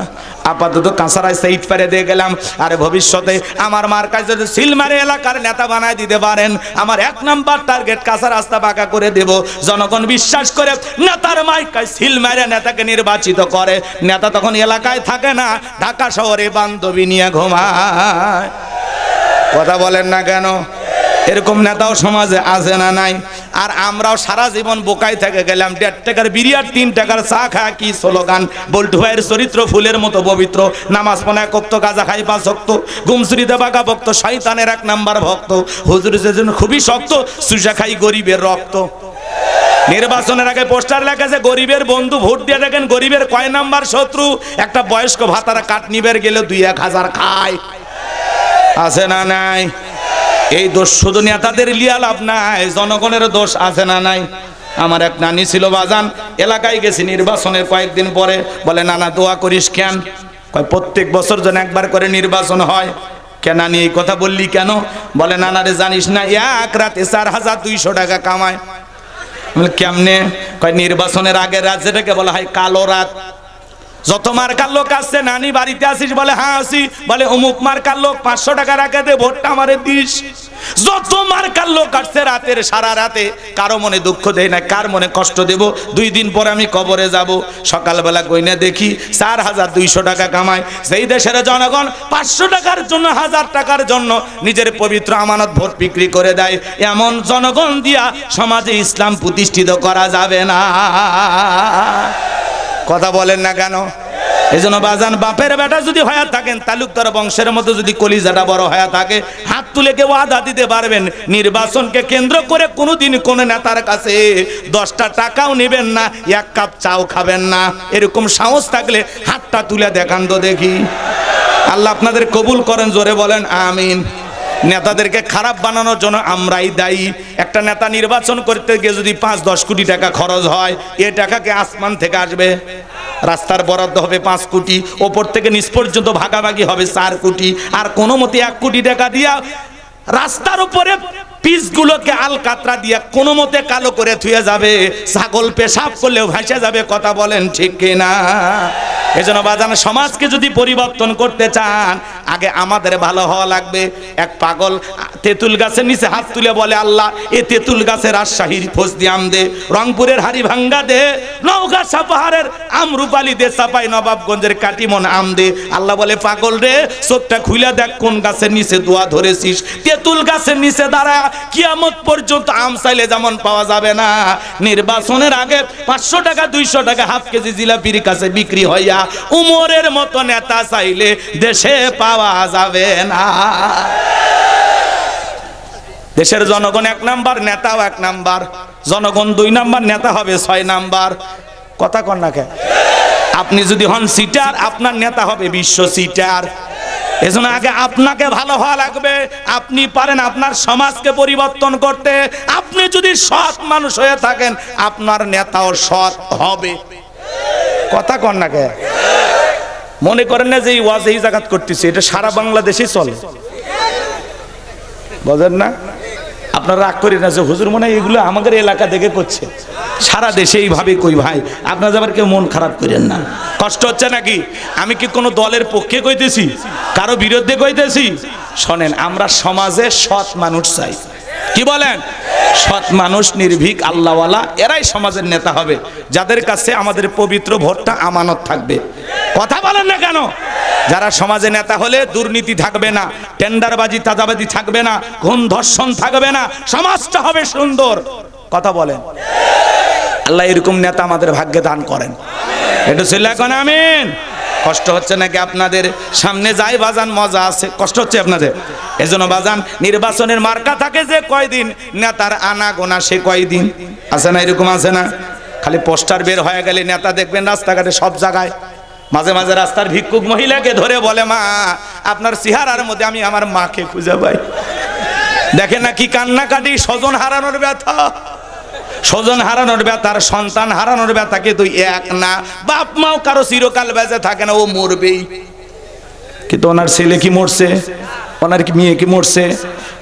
[SPEAKER 2] আপাতত কাঁচা রাস্তায় ইট পাড়ে দিয়ে গেলাম, আরে ভবিষ্যতে আমার মার কাছে যদি সিলমারি এলাকার নেতা বানায় দিতে পারেন, আমার 1 নাম্বার টার্গেট কাঁচা রাস্তা পাকা করে দেব। জনগণ বিশ্বাস করে নেতার মাইকায় সিলমারি নেতাকে নির্বাচিত করে। নেতা তখন এলাকায় থাকে না, ঢাকা শহরে বান্ধবী নিয়ে ঘুমায়। কথা বলেন না কেন? এরকম নেতাও সমাজে আছে না নাই? আর আমরাও সারা জীবন বোকায় থেকে গেলাম। 1.5 টাকার বিড়ি আর 3 টাকার চা খা, কি স্লোগান! বল্টু ভাইয়ের চরিত্র ফুলের মতো পবিত্র, নামাজ পড়ে 1 ওয়াক্ত, গাঁজা খাই 5 ওয়াক্ত, গুমসুরিতে বাঁকা ভক্ত, শয়তানের 1 নাম্বার ভক্ত, হুজুরের জন্য খুবই শক্ত, সুজা খাই গরিবের রক্ত। নির্বাচনের আগে পোস্টার লেখা, গরিবের বন্ধু, ভোট দিয়ে দেখেন গরিবের কয় নাম্বার শত্রু। একটা বয়স্ক ভাতারা কাঠ নিবের গেলে 2-1 হাজার খায়। আছে না নাই? এই দোষ শুধু নেতাদের লিয়া লাভ নাই, জনগণের দোষ আছে না নাই? আমার এক নানি ছিল বাজান, এলাকায় গেছি নির্বাচনের কয়েকদিন পরে, বলে, নানা দোয়া করিস কেন? কয়, প্রত্যেক বছর যেন একবার করে নির্বাচন হয়। কেন নানি এই কথা বললি কেন? বলে, নানারে জানিস না, এক রাতে 4200 টাকা কামায়। কেমনে? কয়, নির্বাচনের আগে রাত যেটাকে বলা হয় কালো রাত। যত মার্কার লোক আসছে, নানি বাড়িতে আসিস? বলে, হ্যাঁ আসি। বলে, অমুক মার্কার লোক 500 টাকা রাখে দে, ভোটটা আমারে দিস। যত মার্কার লোক আসছে রাতের, সারা রাতে, কারো মনে দুঃখ দেয় না, কার মনে কষ্ট দেব? 2 দিন পরে আমি কবরে যাব, সকালবেলা গইনা দেখি 4200 টাকা কামায়। সেই দেশের জনগণ 500 টাকার জন্য, 1000 টাকার জন্য নিজের পবিত্র আমানত ভোট বিক্রি করে দেয়। এমন জনগণ দিয়া সমাজে ইসলাম প্রতিষ্ঠিত করা যাবে না। কথা বলেন না কেন? এজন্য বাজান, বাপের বেটা যদি হয়ে থাকেন, তালুকদার বংশের মতো যদি কলিজাটা বড় হয়ে থাকে, হাত তুলে কেউ ওয়াদা দিতে পারবেন, নির্বাচনকে কেন্দ্র করে কোনোদিন কোন নেতার কাছে 10টা টাকাও নেবেন না, 1 কাপ চাও খাবেন না। এরকম সাহস থাকলে হাতটা তুলে দেখান তো দেখি। আল্লাহ আপনাদের কবুল করেন, জোরে বলেন আমিন। নেতাদেরকে খারাপ বানানোর জন্য আমরাই দায়ী। একটা নেতা নির্বাচন করতে গিয়ে যদি 5-10 কোটি টাকা খরচ হয়, এ টাকাকে আসমান থেকে আসবে? রাস্তার বরাদ্দ হবে 5 কোটি, ওপর থেকে নিচ পর্যন্ত ভাগাভাগি হবে 4 কোটি, আর কোনো মতে 1 কোটি টাকা দিয়া রাস্তার উপরে পিচগুলোকে আলকাতরা দিয়া কোনো মতে কালো করে থুয়ে যাবে। ছাগল পেশাব করলেও ভাসে যাবে। কথা বলেন ঠিক কিনা? এজন্য বাজান, সমাজকে যদি পরিবর্তন করতে চান, আগে আমাদের ভালো হওয়া লাগবে। এক পাগল তেঁতুল গাছের নিচে হাত তুলে বলে, আল্লাহ এ তেঁতুল গাছের রাজশাহীর ফজলি আম দে, রংপুরের হাড়ি ভাঙ্গা দে, নওগাঁ পাহাড়ের আমরুপালি দে, চাপাই নবাবগঞ্জের কাটিমন আম দে। আল্লাহ বলে, পাগল রে, চোখটা খুলে দেখ কোন গাছের নিচে দোয়া ধরেছিস। তেঁতুল গাছের নিচে দাঁড়া, কিয়ামত পর্যন্ত আম চাইলে যেমন পাওয়া যাবে না, নির্বাচনের আগে 500 টাকা 200 টাকা হাফ কেজি জিলাপির কাছে বিক্রি হইয়া উমরের মতো নেতা চাইলে দেশে পাওয়া যাবে না। দেশের জনগণ 1 নাম্বার, নেতাও 1 নাম্বার। জনগণ 2 নাম্বার, নেতা হবে 6 নাম্বার। কথা কন না কে? আপনি যদি হন সিটার, আপনার নেতা হবে বিশ্ব সিটার। এজন্য আগে আপনাকে ভালো হওয়া লাগবে। আপনি পারেন আপনার সমাজকে পরিবর্তন করতে। আপনি যদি সৎ মানুষ হয়ে থাকেন, আপনার নেতাও সৎ হবে। কথা কন না কে? মনে করেন না যে এই ওয়াজ এই জায়গাত করতেছে, এটা সারা বাংলাদেশে চলে, বুঝেন না? আপনারা রাগ করেন না যে হুজুর মনে হয় এগুলো আমাদের এলাকা থেকে করছে, সারা দেশে এইভাবে কই। ভাই, আপনারা আবার কেউ মন খারাপ করেন না। কষ্ট হচ্ছে নাকি? আমি কি কোনো দলের পক্ষে কইতেছি, কারো বিরুদ্ধে কইতেছি? শোনেন, আমরা সমাজে সৎ মানুষ চাই। কি বলেন? সৎ মানুষ, নির্ভীক, আল্লাহওয়ালা, এরাই সমাজের নেতা হবে, যাদের কাছে আমাদের পবিত্র ভোটটা আমানত থাকবে। কথা বলেন না কেন? যারা সমাজে নেতা হলে দুর্নীতি থাকবে না, টেন্ডারবাজি চাঁদাবাজি থাকবে না, খুন ধর্ষণ থাকবে না, সমাজটা হবে সুন্দর। কথা বলেন। আল্লাহ এরকম নেতা আমাদের ভাগ্যে দান করেন। এটা ছিল এখন আমিন। কষ্ট হচ্ছে নাকি আপনাদের? সামনে যাই বাজান, মজা আছে, কষ্ট হচ্ছে আপনাদের? এজন্য বাজান, নির্বাচনের মার্কা থাকে যে কয়দিন, নেতার আনা গোনা সে কয়দিন, আছে না? এরকম আছে না? খালি পোস্টার বের হয়ে গেলে নেতা দেখবেন রাস্তাঘাটে সব জায়গায়, মাঝে মাঝে রাস্তার ভিক্ষুক মহিলাকে ধরে বলে, মা আপনার চেহারার মধ্যে আমি আমার মাকে খুঁজে পাই। দেখেন না কি কান্নাকাটি, স্বজন হারানোর ব্যথা, স্বজন হারানোর ব্যথা আর সন্তান হারানোর ব্যথা কিন্তু এক না। বাপ মাও কারো চিরকাল বেঁচে থাকে না, ও মরবেই। কিন্তু ওনার ছেলে কি মরছে, ওনার কি মেয়ে কি মরছে,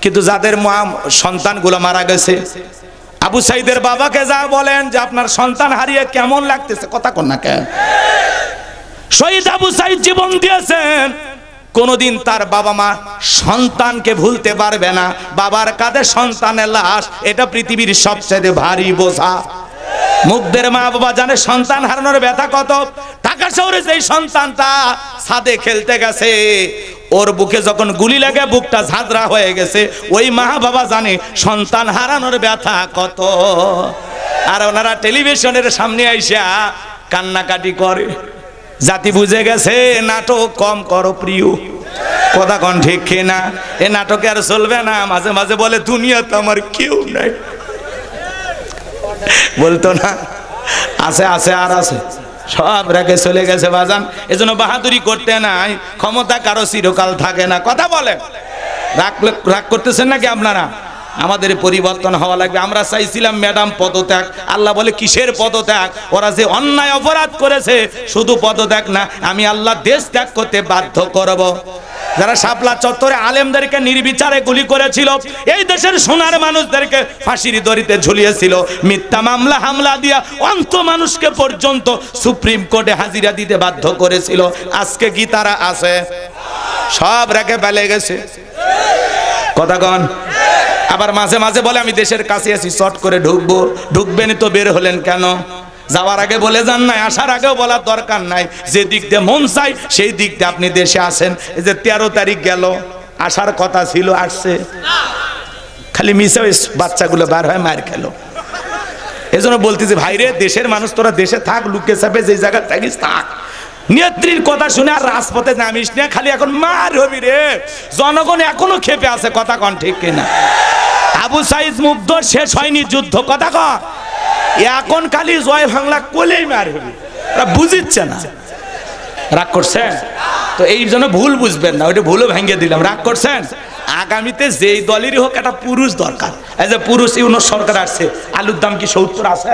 [SPEAKER 2] কিন্তু যাদের মা সন্তানগুলো মারা গেছে, আবু সাইদের বাবাকে যা বলেন যে আপনার সন্তান হারিয়ে কেমন লাগতেছে, কথা কন না কেন? শহীদ আবু সাইদ জীবন দিয়েছেন, কোনদিন তার বাবা মা সন্তানকে ভুলতে পারবে না। বাবার কাঁধে সন্তানের লাশ, এটা পৃথিবীর সবচেয়ে ভারী বোঝা। মুগ্ধের মা বাবা জানে সন্তান হারানোর ব্যথা কত। ঢাকা শহরে যেই সন্তানটা ছাদে খেলতে গেছে, ওর বুকে যখন গুলি লাগে বুকটা ঝাঁঝরা হয়ে গেছে, ওই মা বাবা জানে সন্তান হারানোর ব্যথা কত। আর ওনারা টেলিভিশনের সামনে আইসা কান্নাকাটি করে। জাতি বুঝে গেছে নাটক কম করো প্রিয়, কথা কন ঠিক কিনা? এ নাটকে আর চলবে না। মাঝে মাঝে বলে দুনিয়াতে আমার কেউ নাই, বলতো না? আছে আছে আর আছে, সব রেখে চলে গেছে বাজান। এজন্য বাহাদুরি করতে নাই, ক্ষমতা কারো চিরকাল থাকে না, কথা বলেন। রাগ করতেছেন নাকি আপনারা? আমাদের পরিবর্তন হওয়া লাগবে। আমরা চাইছিলাম ম্যাডাম পদত্যাগ, আল্লাহ বলে কিসের পদত্যাগ? ওরা যে অন্যায় অপরাধ করেছে শুধু পদত্যাগ না, আমি আল্লাহ দেশ ত্যাগ করতে বাধ্য করব। যারা শাপলা চত্বরে আলেমদেরকে নির্বিচারে গুলি করেছিল, এই দেশের সোনার মানুষদেরকে ফাঁসির দড়িতে ঝুলিয়েছিল, মিথ্যা মামলা হামলা দিয়া অন্ত মানুষকে পর্যন্ত সুপ্রিম কোর্টে হাজিরা দিতে বাধ্য করেছিল, আজকে কি তারা আছে? সব রেখে ফেলে গেছে, কথা কন। আবার মাঝে মাঝে বলে আমি দেশের কাছে আছি, শর্ট করে ঢুকবো। ঢুকবেন তো বের হলেন কেন? যাওয়ার আগে বলে যান নাই, আসার আগেও বলার দরকার নাই। যে দিক দিয়ে মন চাই সেই দিক দিয়ে আপনি দেশে আসেন। এই যে 13 তারিখ গেল, আসার কথা ছিল, আসছে, খালি মিশে ওই বাচ্চাগুলো বার হয় মার খেলো। এই জন্য বলতেছি ভাইরে, দেশের মানুষ তোরা দেশে থাক, লুকে চাপে যে জায়গায় থাকিস থাক। নেত্রীর কথা শুনে আর রাজপথে নামিস না, খালি এখন মার হবি রে। জনগণ এখনো খেপে আছে, কথা কন ঠিক কিনা? আবু সাইদ মুগ্ধ শেষ হয়নি যুদ্ধ, কথা কন। এখন খালি জয় বাংলা কোলেই মার হবি, বুঝিচ্ছে না। রাগ করছেন তো? এই জন্য ভুল বুঝবেন না, ওইটা ভুলও ভেঙে দিলাম। রাগ করছেন? আগামীতে যেই দলেরই হোক একটা পুরুষ দরকার। এই যে পুরুষ ইউনুস সরকার আসছে, আলুর দাম কি 70 আছে?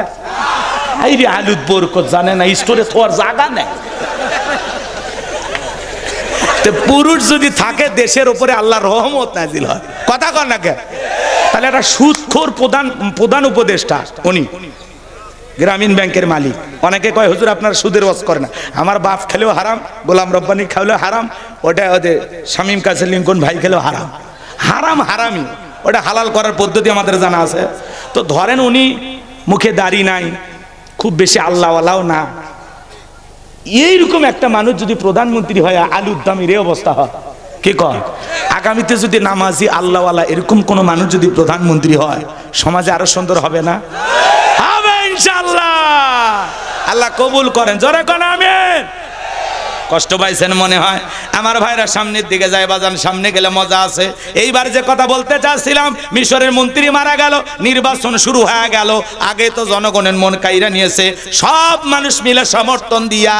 [SPEAKER 2] এই রে আলুর বরকত জানে না, স্টোরে থোয়ার জায়গা নেই। পুরুষ যদি থাকে দেশের উপরে আল্লাহর রহমত নাজিল হয়, কথা কন না কেন? তাহলে একটা সুদখোর প্রধান উপদেষ্টা, উনি গ্রামীণ ব্যাংকের মালিক। অনেকে কয় হুজুর আপনার সুদের ওয়াজ করে না। আমার বাপ খেলেও হারাম, গোলাম রব্বানি খাইলেও হারাম, ওটা ওদের শামীম কাছে লিঙ্কন ভাই খেলেও হারাম। হারাম হারামি, ওটা হালাল করার পদ্ধতি আমাদের জানা আছে। তো ধরেন উনি মুখে দাড়ি নাই, খুব বেশি আল্লাহওয়ালাও না, এইরকম একটা মানুষ যদি প্রধানমন্ত্রী হয়, আলুর দামের এই অবস্থা হয়, কি কর? আগামীতে যদি নামাজি আল্লাহওয়ালা এরকম কোন মানুষ যদি প্রধানমন্ত্রী হয়, সমাজে আরো সুন্দর হবে না? হবে ইনশাআল্লাহ। আল্লাহ কবুল করেন, জোরে কোন আমিন। কষ্ট পাইছেন মনে হয়? আমার ভাইরা সামনের দিকে যায় বাজান, সামনে গেলে মজা আছে। এইবার যে কথা বলতে চাচ্ছিলাম, মিশরের মন্ত্রী মারা গেল, নির্বাচন শুরু হয়ে গেল। আগে তো জনগণের মন কাইরা নিয়েছে, সব মানুষ মিলে সমর্থন দিয়া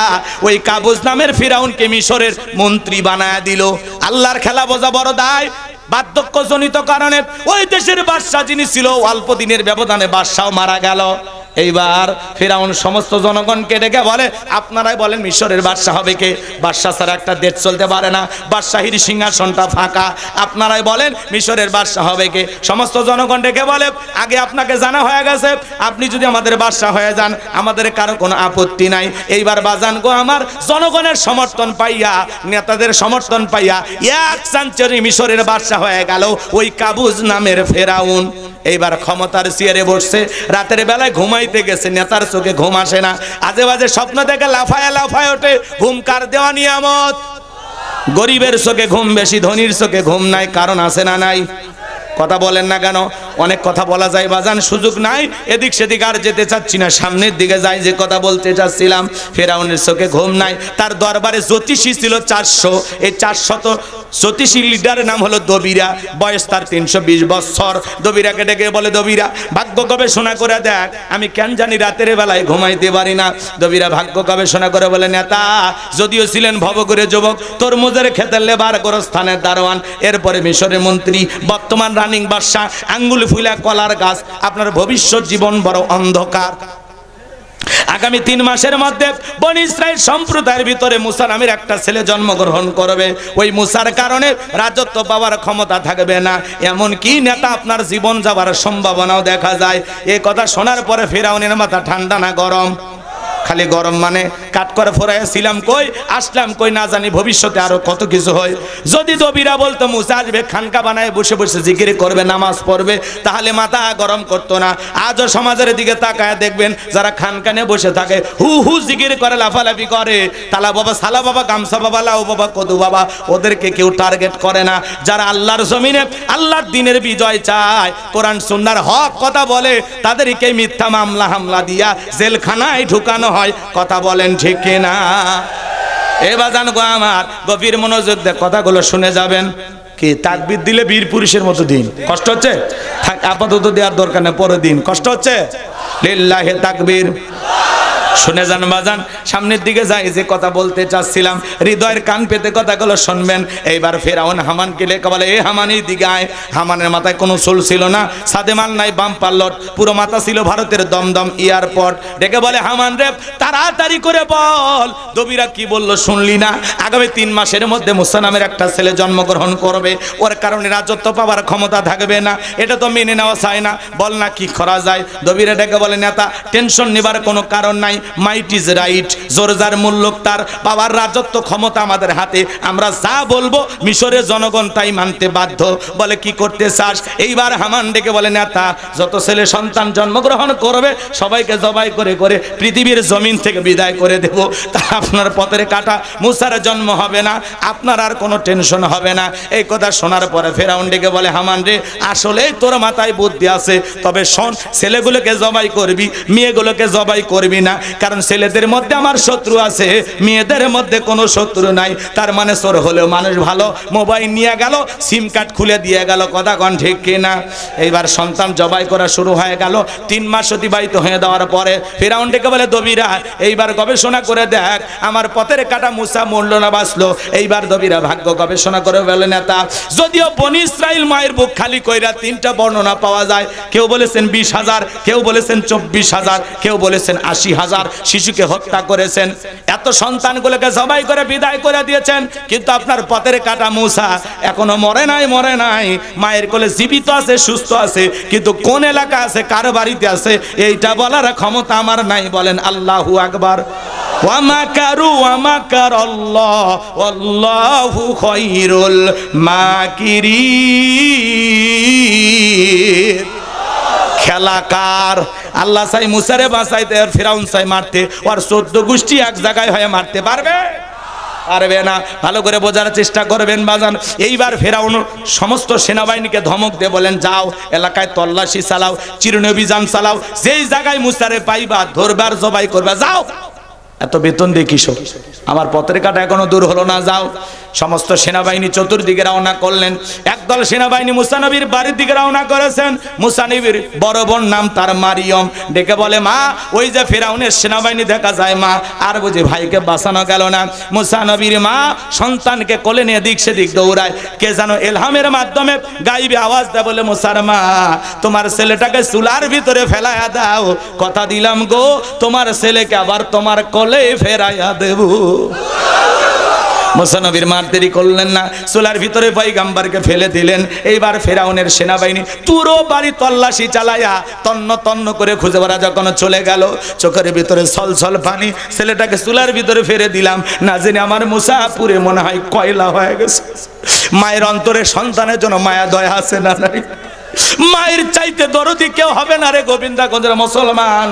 [SPEAKER 2] ওই কাবুজ নামের ফিরাউনকে মিশরের মন্ত্রী বানায় দিল। আল্লাহর খেলা বোঝা বড় দায়। বার্ধক্যজনিত কারণে ওই দেশের বাদশা যিনি ছিল, অল্প দিনের ব্যবধানে বাদশাও মারা গেল। এইবার ফিরাউন সমস্ত জনগণকে ডেকে বলে, আপনারাই বলেন মিশরের বাদশা হবে কে? বাদশা ছাড়া একটা দেশ চলতে পারে না, বাদশাহীর সিংহাসনটা ফাঁকা, আপনারাই বলেন মিশরের বাদশা হবে কে? সমস্ত জনগণ ডেকে বলে, আগে আপনাকে জানা হয়ে গেছে, আপনি যদি আমাদের বাদশা হয়ে যান আমাদের কারো কোনো আপত্তি নাই। এইবার বাজান গো আমার, জনগণের সমর্থন পাইয়া, নেতাদের সমর্থন পাইয়া 1 সেঞ্চুরি মিশরের বাদশা হয়ে গেল ওই কাবুজ নামের ফেরাউন। এইবার ক্ষমতার চেয়ারে বসছে, রাতের বেলায় ঘুমাইতে গেছে, নেতার চোখে ঘুম আসে না, আজে বাজে স্বপ্ন দেখে লাফায় লাফায় ওঠে। ঘুম কার দেওয়া নিয়ামত? গরিবের চোখে ঘুম বেশি, ধনীর চোখে ঘুম নাই, কারণ আছে না নাই? কথা বলেন না কেন? অনেক কথা বলা যায় বাজান, সুযোগ নাই, এদিক সেদিক আর যেতে চাচ্ছি না, সামনের দিকে যাই। যে কথা বলতে চাচ্ছিলাম, ফেরাউনের চোখে ঘুম নাই। তার দরবারে জ্যোতিষী ছিল 400। এই 400 জ্যোতিষী লিডারের নাম হলো দবিরা, বয়স তার 320 বছর। দবিরাকে ডেকে বলে, দবিরা ভাগ্য গবেষণা করে দেখ, আমি কেন জানি রাতের বেলায় ঘুমাইতে পারি না। দবিরা ভাগ্য গবেষণা করে বলে, নেতা যদিও ছিলেন ভবঘুরে যুবক, তরমুজের ক্ষেতের লেবার, গোরস্থানের দারোয়ান, এরপরে মিশরের মন্ত্রী, বর্তমান রানিং বাদশা, আঙ্গুল ফুলা কলার গাছ, আপনার ভবিষ্যৎ জীবন বড় অন্ধকার। আগামী 3 মাসের মধ্যে বনি ইসরাইল সম্প্রদায়ের ভিতরে মুসা নামের একটা ছেলে জন্মগ্রহণ করবে। ওই মুসার কারণে রাজত্ব পাওয়ার ক্ষমতা থাকবে না, এমন কি নেতা আপনার জীবন যাবার সম্ভাবনাও দেখা যায়। এই কথা শোনার পরে ফেরাউনের মাথা ঠান্ডা না গরম? খালি গরম, মানে কাট করে ফোরাইছিলাম কই, আসলাম কই, না জানি ভবিষ্যতে আরো কত কিছু হয়। যদি দবিরা বলতো মুসা আসবে, খানকা বানায় বসে বসে জিকির করবে, নামাজ পড়বে, তাহলে মাথা গরম করতো না। আজও সমাজের দিকে তাকায় দেখবেন, যারা খানকানে বসে থাকে, হু হু জিকির করে, লাফালাফি করে, তালা বাবা, সালা বাবা, গামছা বাবা, লাউ বাবা, কদু বাবা, ওদেরকে কেউ টার্গেট করে না। যারা আল্লাহর জমিনে আল্লাহর দিনের বিজয় চায়, কোরআন সুন্নাহর হক কথা বলে, তাদেরকে মিথ্যা মামলা হামলা দিয়া জেলখানায় ঢুকানো হয়। কথা বলেন ঠিক কিনা? এবার জান গো আমার, গভীর মনোযোগ দিয়ে কথাগুলো শুনে যাবেন। কি তাকবীর দিলে বীর পুরুষের মতো দিন, কষ্ট হচ্ছে? থাক, আপাতত দেওয়ার দরকার নেই, পরে দিন। কষ্ট হচ্ছে? লিল্লাহি তাকবীর। শুনে যান বাজান, সামনের দিকে যাই। যে কথা বলতে চাচ্ছিলাম, হৃদয়ের কান পেতে কথাগুলো শুনবেন। এইবার ফেরাউন হামানকে লেখা বলে, এ হামান এই দিকে আয়। হামানের মাথায় কোনো চুল ছিল না, সাদে মাল নাই, বাম পাল্লট, পুরো মাথা ছিল ভারতের দমদম এয়ারপোর্ট। ডেকে বলে, হামান রে তাড়াতাড়ি করে বল। দবিরা কি বললো শুনলি না? আগামী 3 মাসের মধ্যে মুসা নামের একটা ছেলে জন্মগ্রহণ করবে, ওর কারণে রাজত্ব পাওয়ার ক্ষমতা থাকবে না, এটা তো মেনে নেওয়া চায় না, বল না কি করা যায়। দবিরা ডেকে বলে, নেতা টেনশন নেবার কোনো কারণ নাই, মাইট ইজ রাইট, জোরজার মুল্লুক তার, পাওয়ার রাজত্ব ক্ষমতা আমাদের হাতে, আমরা যা বলবো মিশরের জনগণ তাই মানতে বাধ্য। বলে, কি করতে চাস? এইবার হামান ডেকে বলে, নেতা যত ছেলে সন্তান জন্মগ্রহণ করবে সবাইকে জবাই করে করে পৃথিবীর জমিন থেকে বিদায় করে দেব, তা আপনার পথের কাটা মুসার জন্ম হবে না, আপনার আর কোনো টেনশন হবে না। এই কথা শোনার পরে ফেরাউন ডেকে বলে, হামান রে আসলেই তোর মাথায় বুদ্ধি আছে, তবে শোন, ছেলেগুলোকে জবাই করবি, মেয়েগুলোকে জবাই করবি না, কারণ ছেলেদের মধ্যে আমার শত্রু আছে, মেয়েদের মধ্যে কোনো শত্রু নাই। তার মানে চোর হলেও মানুষ ভালো, মোবাইল নিয়ে গেল, সিম কার্ড খুলে দিয়ে গেল, কথা কন ঠিক কিনা? এইবার সন্তান জবাই করা শুরু হয়ে গেল। 3 মাস অতিবাহিত হয়ে দেওয়ার পরে ফেরাউন ডেকে বলে, দবিরা এইবার গবেষণা করে দেখ, আমার পথের কাটা মুসা মরল না বাঁচলো। এইবার দবিরা ভাগ্য গবেষণা করে বলে, নেতা যদিও বনি ইসরাইল মায়ের বুক খালি কইরা 3টা বর্ণনা পাওয়া যায়, কেউ বলেছেন 20,000, কেউ বলেছেন 24,000, কেউ বলেছেন 80,000 শিশুকে হত্যা করেছেন, এত সন্তানগুলোকে জবাই করে বিদায় করে দিয়েছেন, কিন্তু আপনার পথের কাটা মুসা এখনো মরে নাই, মরে নাই, মায়ের কোলে জীবিত আছে, সুস্থ আছে, কিন্তু কোন এলাকা আছে, কার বাড়িতে আছে, এইটা বলার ক্ষমতা আমার নাই। বলেন আল্লাহু আকবার। ওয়া মাকারু ওয়া মাকারাল্লাহ ওয়াল্লাহু খায়রুল মাকিরিন। খেলাকার আল্লাহ চাই মুসারে বাঁচাইতে, আর ফেরাউন চাই মারতে, আর 14 গোষ্ঠী এক জায়গায় হয়ে মারতে পারবে? পারবে না। ভালো করে বোঝার চেষ্টা করবেন বাজান। এইবার ফেরাউন সমস্ত সেনাবাহিনীকে ধমক দিয়ে বলেন, যাও এলাকায় তল্লাশি চালাও, চিরুনি অভিযান চালাও, যেই জায়গায় মুসারে পাইবা ধরবার জবাই করবা, যাও। এত বেতন দিয়ে কিসব? আমার পথের কাটা এখনো দূর হলো না, যাও। সমস্ত সেনাবাহিনী চতুর্দিকে রওনা করলেন। একদল সেনাবাহিনী মুসা নবীর বাড়ির দিকে রওনা করেছেন। মুসা নবীর বড় বোন নাম তার মারিয়ম, ডেকে বলে, মা ওই যে ফেরাউনের সেনাবাহিনী দেখা যায় মা, আর বুঝি ভাইকে বাঁচানো গেল না। মুসা নবীর মা সন্তানকে কোলে নিয়ে দিক সেদিক দৌড়ায়, কে যেন এলহামের মাধ্যমে গাইবে আওয়াজ দেয়, বলে, মুসার মা তোমার ছেলেটাকে চুলার ভিতরে ফেলাইয়া দাও, কথা দিলাম গো তোমার ছেলেকে আবার তোমার কোলে ফেরাইয়া দেব। মুসা নবীর মার দেরি করলেন না, চুলার ভিতরে পয়গম্বরকে ফেলে দিলেন। এইবার ফেরাউনের সেনাবাহিনী পুরো বাড়ি তল্লাশি চালায়া তন্ন তন্ন করে খুঁজে বেড়া যখন চলে গেল, চোখের ভিতরে ছলছল পানি, ছেলেটাকে চুলার ভিতরে ফেলে দিলাম, না জেনে আমার মুসা পুরে মনে হয় কয়লা হয়ে গেছে। মায়ের অন্তরে সন্তানের জন্য মায়া দয়া আছে না নাই? মায়ের চাইতে দরদি কেউ হবে না রে গোবিন্দাগঞ্জের মুসলমান।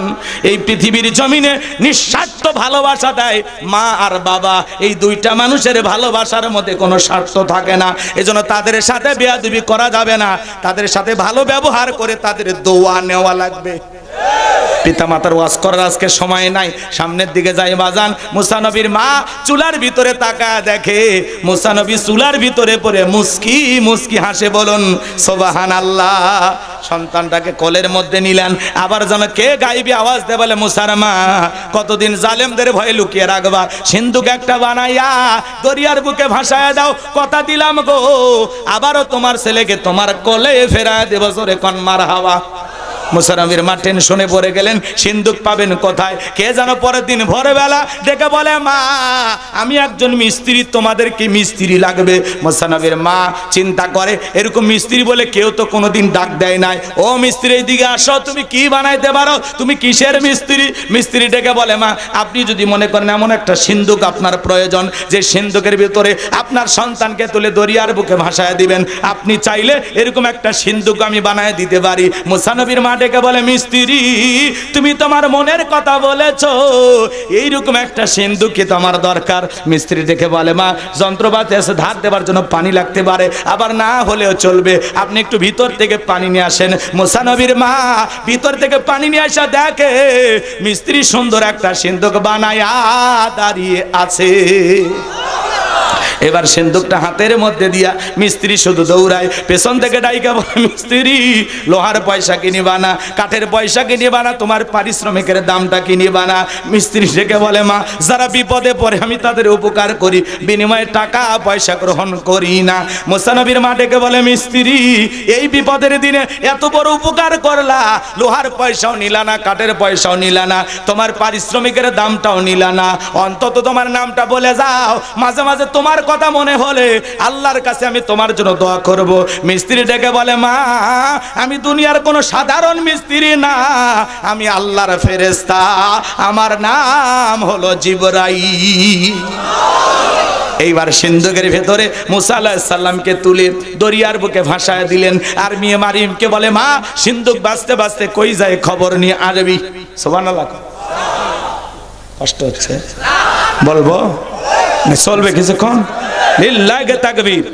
[SPEAKER 2] এই পৃথিবীর জমিনে নিঃস্বার্থ ভালোবাসা দেয় মা আর বাবা। এই দুইটা মানুষের ভালোবাসার মধ্যে কোনো স্বার্থ থাকে না। এজন্য তাদের সাথে বেয়াদবি করা যাবে না, তাদের সাথে ভালো ব্যবহার করে তাদের দোয়া নেওয়া লাগবে। পিতা মাতার ওয়াজ করার আজকে সময় নাই, সামনের দিকে যাই বাজান। মুসা নবীর মা চুলার ভিতরে তাকায় দেখে মুসা নবী চুলার ভিতরে পড়ে মুস্কি মুস্কি হাসে, বলুন সুবহানাল্লাহ। সন্তানটাকে কোলের মধ্যে নিলেন, আবার যেন কে গাইবি আওয়াজ দেয়, বলে মুসার মা কতদিন জালেমদের ভয়ে লুকিয়ে রাখবা, সিন্ধুক একটা বানাইয়া দরিয়ার বুকে ভাসায় দাও, কথা দিলাম গো আবারও তোমার ছেলেকে তোমার কোলে ফেরায় দেব, জোরে কোন মারহাবা। মুসা নবীর মা টেনশনে পড়ে গেলেন, সিন্ধুক পাবেন কোথায়? কে যেন পরের দিন ভোরবেলা ডেকে বলে, মা আমি একজন মিস্ত্রি, তোমাদের কি মিস্ত্রি লাগবে? মুসা নবীর মা চিন্তা করে, এরকম মিস্ত্রি বলে কেউ তো কোনোদিন ডাক দেয় নাই। ও মিস্ত্রি এইদিকে আসো, তুমি কি বানাইতে পারো? তুমি কিসের মিস্ত্রি? মিস্ত্রি ডেকে বলে, মা আপনি যদি মনে করেন এমন একটা সিন্ধুক আপনার প্রয়োজন, যে সিন্ধুকের ভিতরে আপনার সন্তানকে তুলে দরিয়ার বুকে ভাসায় দিবেন, আপনি চাইলে এরকম একটা সিন্ধুক আমি বানায় দিতে পারি। মুসা নবীর মা ডেকে বলে, মিস্ত্রি তুমি তোমার মনের কথা বলেছো, এইরকম একটা সিন্ধুক কি তোমার দরকার? মিস্ত্রি ডেকে বলে, মা যন্ত্রপাতি এসে ধার দেবার জন্য পানি লাগতে পারে, আবার না হলেও চলবে, আপনি একটু ভিতর থেকে পানি নিয়ে আসেন। মুসা নবীর মা ভিতর থেকে পানি নিয়ে আসা দেখে মিস্ত্রি সুন্দর একটা সিন্ধুক বানায়া দাঁড়িয়ে আছে। এবার সিন্ধুকটা হাতের মধ্যে দিয়া মিস্ত্রি শুধু দৌড়ায়, পেছন থেকে ডাইকা বলে, মিস্ত্রি লোহার পয়সা কিনিবা না, কাঠের পয়সা কিনিবা না, তোমার পারিশ্রমিকের দামটা কিনিবা না। মিস্ত্রি ডেকে বলে, মা যারা বিপদে পড়ে আমি তাদের উপকার করি, বিনিময়ে টাকা পয়সা গ্রহণ করি না। মুসা নবীর মা ডেকে বলে, মিস্ত্রি এই বিপদের দিনে এত বড় উপকার করলা, লোহার পয়সাও নিলা না, কাঠের পয়সাও নিলা না, তোমার পারিশ্রমিকের দামটাও নিলা না, অন্তত তোমার নামটা বলে যাও, মাঝে মাঝে তোমার কথা মনে হলে আল্লাহর কাছে আমি তোমার জন্য দোয়া করব। মিস্ত্রি ডেকে বলে, মা আমি দুনিয়ার কোনো সাধারণ মিস্ত্রি না, আমি আল্লাহর ফেরেশতা, আমার নাম হলো জিবরাইল। এইবার সিন্ধুকের ভেতরে মুসা আলাইহিস সালামকে তুলে দরিয়ার বুকে ভাসায় দিলেন। আর মেয়ে মারিয়ামকে বলে, মা সিন্ধুক বাঁচতে বাঁচতে কই যায় খবর নিয়ে আসবি। সুবহানাল্লাহ। কষ্ট হচ্ছে বলবো, চলবে কিছুক্ষণ? লিল্লাহি তাকবীর।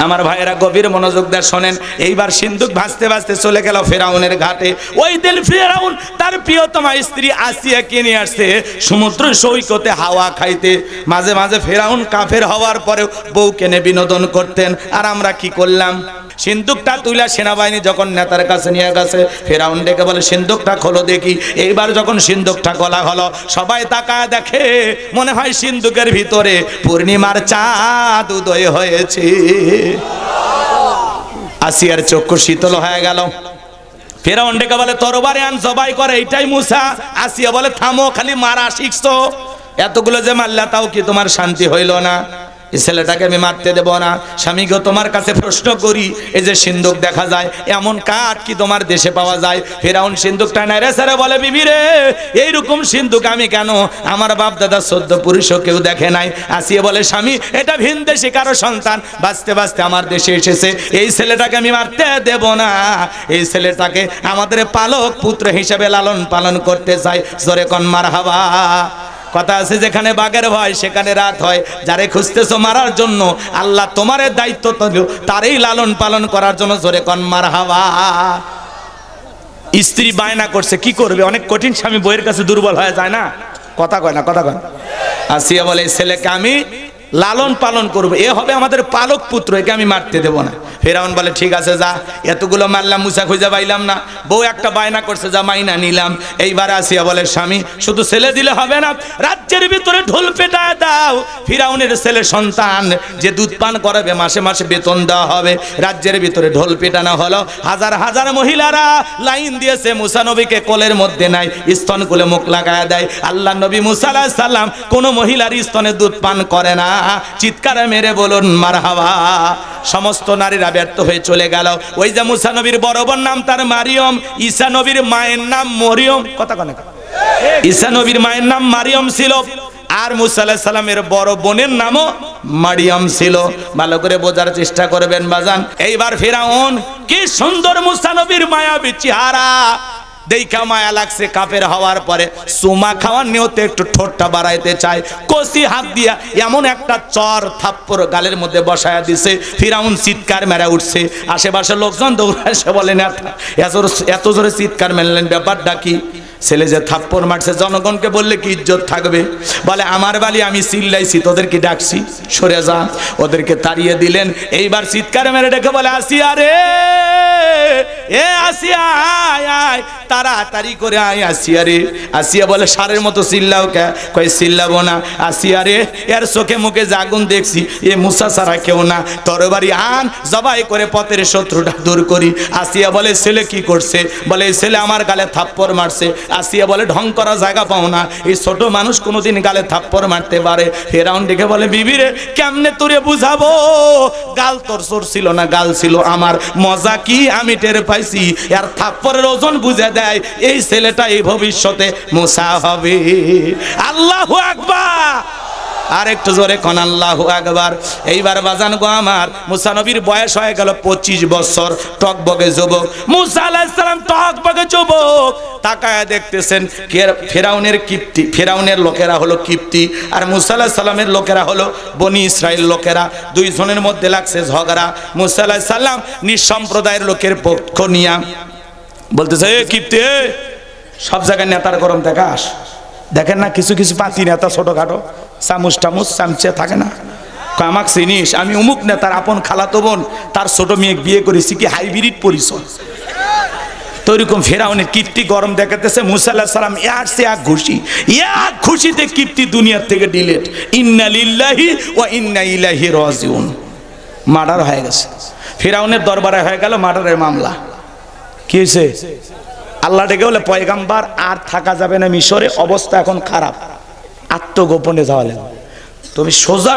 [SPEAKER 2] আমার ভাইয়েরা গভীর মনোযোগ দিয়ে শোনেন। এইবার সিন্ধুক ভাসতে ভাসতে চলে গেল ফেরাউনের ঘাটে। ওই দিন ফেরাউন তার প্রিয়তমা স্ত্রী আসিয়াকে নিয়ে আসছে সমুদ্র সৈকতে হাওয়া খাইতে। মাঝে মাঝে ফেরাউন কাফের হওয়ার পরে বউকে নিয়ে বিনোদন করতেন। আর আমরা কি করলাম? সিন্ধুকটা তুইলা সেনাবাহিনী যখন নেতার কাছে নিয়ে গেছে, ফেরাউন ডেকে বলে, সিন্ধুকটা খোলো দেখি। এইবার যখন সিন্ধুকটা খোলা হলো, সবাই তাকায় দেখে মনে হয় সিন্ধুকের ভিতরে পূর্ণিমার চাঁদ উদয় হয়েছে। আসিয়ার চক্ষু শীতল হয়ে গেল। ফেরাউন ডেকে বলে, তরবারি আন, জবাই করে, এইটাই মুসা। আসিয়া বলে, থামো, খালি মারা শিখছো, এতগুলো যে মারলা তাও কি তোমার শান্তি হইল না? এই ছেলেটাকে আমি মারতে দেব না। স্বামী গো, তোমার কাছে প্রশ্ন করি, এই যে সিন্ধুক দেখা যায়, এমন কাঠ কি তোমার দেশে পাওয়া যায়? ফেরাউন সিন্ধুকটা নেড়ে ছেড়ে বলে, বিবি রে, এইরকম সিন্ধুক আমি কেন, আমার বাপ দাদা 14 পুরুষও কেউ দেখে নাই। আসিয়ে বলে, স্বামী এটা ভিন দেশে কারো সন্তান, বাঁচতে বাঁচতে আমার দেশে এসেছে, এই ছেলেটাকে আমি মারতে দেব না। এই ছেলেটাকে আমাদের পালক পুত্র হিসেবে লালন পালন করতে চাই। জোরে কোন মারহাবা। কথা আছে, যেখানে বাঘের ভয় সেখানে রাত হয়। যারে খুঁজতেছো মারার জন্য, আল্লাহ তোমার দায়িত্ব তো তারই লালন পালন করার জন্য। জোরে কোন মারহাবা। স্ত্রী বায়না করছে, কি করবে? অনেক কঠিন স্বামী বইয়ের কাছে দুর্বল হয়ে যায় না, কথা কয় না, কথা কয়। আসিয়া বলে, এই ছেলেকে আমি লালন পালন করবো, এ হবে আমাদের পালক পুত্র, একে আমি মারতে দেব না। ফেরাউন বলে, ঠিক আছে যা, এতগুলো মারলাম, মুসা খুঁজে পাইলাম না, বউ একটা বায়না করছে, যা মাইনা নিলাম। এইবার আসিয়া বলে, স্বামী শুধু ছেলে দিলে হবে না, রাজ্যের ভিতরে ঢোল পেটায় দাও। ফিরাউনের ছেলে সন্তান যে দুধ পান করাবে, মাসে মাসে বেতন দেওয়া হবে। রাজ্যের ভিতরে ঢোল পেটানো হলো। হাজার হাজার মহিলারা লাইন দিয়েছে, মুসা নবীকে কোলের মধ্যে নাই, স্তন কোলে মুখ লাগায় দেয়। আল্লাহ নবী মুসা আলাইহিস সালাম কোন মহিলার স্তনে দুধ পান করে না। চিৎকারে মেরে বলুন মারহাবা। সমস্ত নারীরা ব্যর্থ হয়ে চলে গেল। ওই যে মুসা নবীর বড় বোন নাম তার মারিয়ম, ঈসা নবীর মায়ের নাম মরিয়ম। কথা কনে, ঈসা নবীর মায়ের নাম মারিয়ম ছিল। আর মুসা আলাইহিস সালামের বড় বোনের নামও মারিয়াম ছিল। ভালো করে বোঝার চেষ্টা করবেন বাজান। এইবার ফিরাউন কি সুন্দর মুসা নবীর মায়াবী চেহারা দেখা মায়া লাগছে, কাফের হওয়ার পরে সুমা খাওয়ার নিয়তে একটু ঠোঁটটা বাড়াইতে চায়, কষি হাত দিয়া এমন একটা চর থাপ্পড় গালের মধ্যে বসায়া দিছে, ফিরাউন চিৎকার মেরা উঠছে। আশেপাশে লোকজন দৌড়ে এসে বলেন এত জোরে চিৎকার মেরলেন, ব্যাপারটা কি? ছেলে যে থাপ্পড় মারছে, জনগণকে বললে কি ইজ্জত থাকবে? বলে আমার বালি আমি চিল্লাইছি, তোদেরকে ডাকছি, সরে যা। ওদেরকে তাড়িয়ে দিলেন। এইবার চিৎকার মেরে ডেকে বলে আসিয়া রে, এ আসিয়া আয় আয়, তাড়াতাড়ি করে আয় আসিয়া রে। আসিয়া বলে সারের মতো চিল্লাও কে? কয় চিল্লাবো না। আসিয়া রে, এর চোখে মুখে যে আগুন দেখছি, এ মুসা ছাড়া কেউ না, তরবারি আন, জবাই করে পথের শত্রুটা দূর করি। আসিয়া বলে ছেলে কি করছে? বলে এই ছেলে আমার গালে থাপ্পড় মারছে। আসিয়া বলে ঢং করা জায়গা পাও না, এই ছোট মানুষ কোনোদিন গালে থাপ্পড় মারতে পারে? ফেরাউন দেখে বলে বিবি রে, কেমনে তোরে বুঝাবো? গাল তোর চোর ছিল না, গাল ছিল আমার। মজা কি আমি টের পাইছি, আর থাপ্পড়ের ওজন বুঝে দেয় এই ছেলেটা এই ভবিষ্যতে মুসা হবে। আল্লাহু আকবার। আর একটু জোরে কোন আল্লাহু আকবার। এইবার বাজান গো আমার, মুসা নবীর বয়স হয়ে গেল 25 বছর, টকবগে যুবক। মুসা আলাইহিস সালাম টকবগে যুবক, তাকায় দেখতেছেন ফেরাউনের কিপ্তি, ফেরাউনের লোকেরা হলো কিপ্তি, আর মুসা আলাইহিস সালামের লোকেরা হলো বনি ইসরাইল লোকেরা। দুইজনের মধ্যে লাগছে ঝগড়া। মুসা আলাইহিস সালাম নিঃসম্প্রদায়ের লোকের পক্ষ নিয়া বলতেছে, এ কিপ্তি, সব জায়গায় নেতার গরম দেখাস, দেখেন না কিছু কিছু পাতি নেতা ছোটখাটো চামচ টামুচ চামচে থাকে না, আমাক চিনিস, আমি অমুক নেতার আপন খালাতো বোন, তার ছোট মেয়ে বিয়ে করেছি, কি হাইব্রিড পরিচয়। তো এরকম ফেরাউনের কীর্তি গরম দেখাতেছে। মুসা আলাইহিস সালাম এক খুশিতে কীর্তি দুনিয়ার থেকে ডিলেট। ইন্না লিল্লাহি ওয়া ইন্না ইলাইহি রাজিউন। মার্ডার হয়ে গেছে, ফেরাউনের দরবারে হয়ে গেল মার্ডারের মামলা। কি হয়েছে? আল্লাহ ডেকে বলে পয়গাম্বার আর থাকা যাবে না মিশরে, অবস্থা এখন খারাপ, আত্মগোপনে যাওয়া লাগবে, তুমি সোজা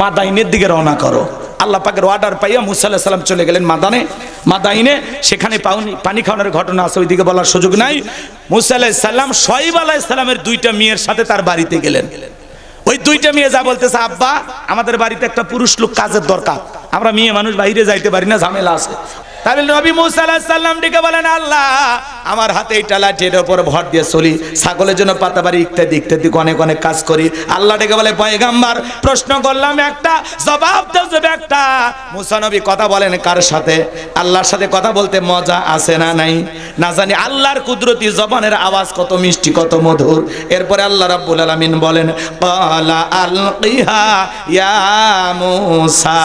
[SPEAKER 2] মাদাইনের দিকে রওনা করো। আল্লাহ পাকের অর্ডার পাইয়া মুসা আলাইহিস সালাম চলে গেলেন মাদাইনে। সেখানে পানি খাওয়ানোর ঘটনা আছে, ওইদিকে বলার সুযোগ নাই। মুসা আলাইহিস সালাম শুআয়ব আলাইহিস সালামের 2টা মেয়ের সাথে তার বাড়িতে গেলেন। ওই 2টা মেয়ে যা বলতেছে, আব্বা আমাদের বাড়িতে একটা পুরুষ লোক কাজের দরকার, আমরা মেয়ে মানুষ বাইরে যাইতে পারি না, ঝামেলা আছে। তাহলে নবী মুসা আলাইহিস সালাম ডেকে বলেন, আল্লাহ আমার হাতে এইটা লাঠির উপর ভর দিয়ে চলি, ছাগলের জন্য পাতাবাড়ি ইত্যাদি ইত্যাদি অনেক অনেক কাজ করি। আল্লাহ ডেকে বলে পয়গাম্বার প্রশ্ন করলাম একটা, জবাব দেবে একটা। মুসা নবী কথা বলেন কার সাথে? আল্লাহর সাথে কথা বলতে মজা আছে না নাই? না জানি আল্লাহর কুদরতি জবানের আওয়াজ কত মিষ্টি, কত মধুর। এরপরে আল্লাহ রাব্বুল আলামিন বলেন, ক্বালা আলকিহা ইয়া মুসা।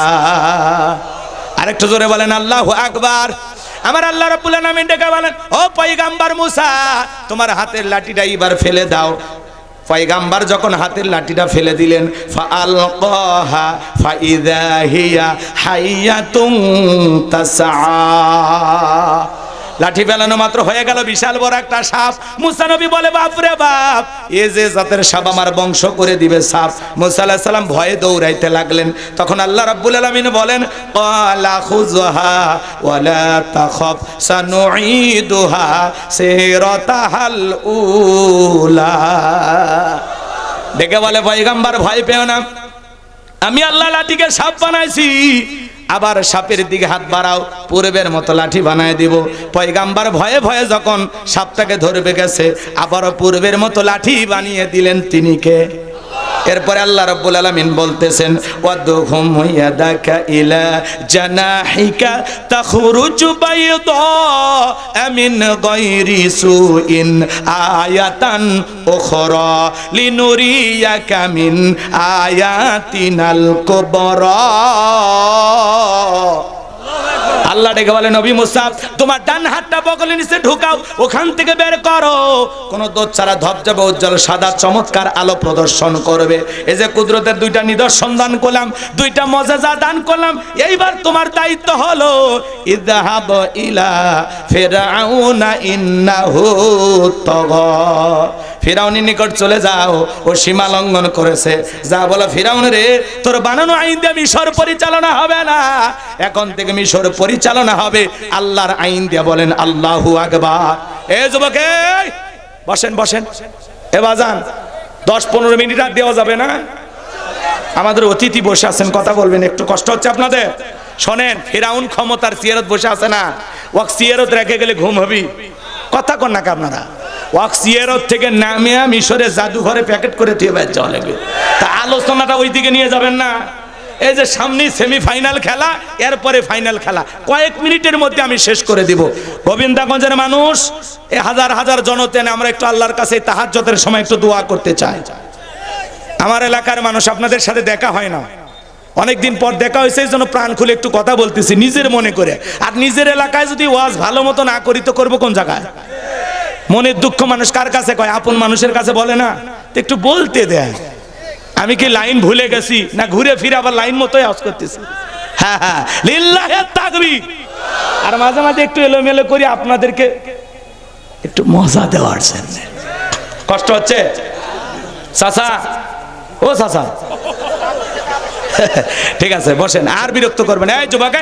[SPEAKER 2] আরেকটু জোরে বলেন আল্লাহু আকবার। আমার আল্লাহ রাব্বুল আলামিন ডেকে বলেন, ও পয়গাম্বার মুসা, তোমার হাতের লাঠিটা এবার ফেলে দাও। পয়গাম্বার যখন হাতের লাঠিটা ফেলে দিলেন, ফাআলকাহা ফাইযা হিয়া হাইয়াতুন তাসআ। লাঠি ফেলানো মাত্র হয়ে গেল বিশাল বড় একটা সাপ। মুসা নবী বলে, বাপ রে বাপ, এ যে জাতের সাপ আমার বংশ করে দিবে সাপ। মুসা আলাইহিস সালাম ভয়ে দৌড়াইতে লাগলেন। তখন আল্লাহ রাব্বুল আলামিন বলেন, ক্বালা খুযহা ওয়ালা তাখাফ সানুঈদুহা সিরাতাহাল উলা। দেখে বলে পয়গম্বর ভয় পেও না, আমি আল্লাহ লাঠিকে সাপ বানাইছি, আবার সাপের দিকে হাত বাড়াও, পূর্বের মতো লাঠি বানায় দিব। পয়গাম্বার ভয়ে ভয়ে যখন সাপটাকে ধরবে গেছে, আবারও পূর্বের মতো লাঠি বানিয়ে দিলেন। তিনি কে? এরপরে আল্লাহ রাব্বুল আলামিন বলতেছেন, ওয়াদহুম ইয়াদাকা ইলা জানাহিকা তাখরুজু বাইদা মিন গায়রি সুইন আয়াতান উখরা লিনুরিয়াকা মিন আয়াতিনাল কুবরা। আল্লাহ ডেকে বলে, নবী মুসা তোমার ডান হাতটা বগলের নিচে ঢুকাও, ওখান থেকে বের করো, কোন দোষ ছাড়া ধবধবে উজ্জ্বল সাদা চমৎকার আলো প্রদর্শন করবে। এই যে কুদরতের 2টা নিদর্শন দান করলাম, 2টা মুজিজা দান করলাম, এইবার তোমার দায়িত্ব হলো ইযহাব ইলা ফিরআউনা ইন্নাহু তাগা। ফিরআউনের নিকট চলে যাও, ও সীমা লঙ্ঘন করেছে। যা বলো, ফিরআউন রে, তোর বানানো আইন দিয়ে মিশর পরিচালনা হবে না, এখন থেকে মিশর পরিচালনা হবে আল্লাহর আইন দিয়ে। বলেন আল্লাহু আকবার। এ যুবক, বসেন বসেন। এ বাজান, 10-15 মিনিট আর দেওয়া যাবে না? আমাদের অতিথি বসে আছেন, কথা বলবেন, একটু কষ্ট হচ্ছে আপনাদের। শোনেন, ফিরাউন ক্ষমতার চেয়ারত বসে আছে না, ওয়াক চেয়ারত রেখে গেলে ঘুম হবে, কথা কন না আপনারা। ওয়াক চেয়ারত থেকে নামিয়া মিশরের জাদুঘরে প্যাকেট করে দিয়ে বের যাওয়া লাগবে। তা আলোচনাটা ওই দিকে নিয়ে যাবেন না। এই যে সামনে সেমিফাইনাল খেলা, এরপরে ফাইনাল খেলা, কয়েক মিনিটের মধ্যে আমি শেষ করে দিব। গোবিন্দাগঞ্জের মানুষ, এই হাজার হাজার জনতেন, আমরা একটু আল্লাহর কাছে তাহাজ্জুদের সময় একটু দোয়া করতে চাই। আমার এলাকার মানুষ, আপনাদের সাথে দেখা হয় না, অনেকদিন পর দেখা হয়েছে, এই জন্য প্রাণ খুলে একটু কথা বলতেছি নিজের মনে করে। আর নিজের এলাকায় যদি ওয়াজ ভালো মতো না করি তো করবো কোন জায়গায়? মনের দুঃখ মানুষ কার কাছে কয়? আপন মানুষের কাছে বলে না? তো একটু বলতে দেয়। আমি কি লাইন ভুলে গেছি না ঘুরে ফিরে আবার লাইন মতোই আওয়াজ করতেছি? হ্যাঁ হ্যাঁ, লিল্লাহে তাকবীর। আর মাঝে মাঝে একটু এলোমেলো করি আপনাদেরকে একটু মজা দেওয়ার জন্য। কষ্ট হচ্ছে চাচা? ও চাচা, ঠিক আছে বসেন, আর বিরক্ত করবেন। এই যুবক,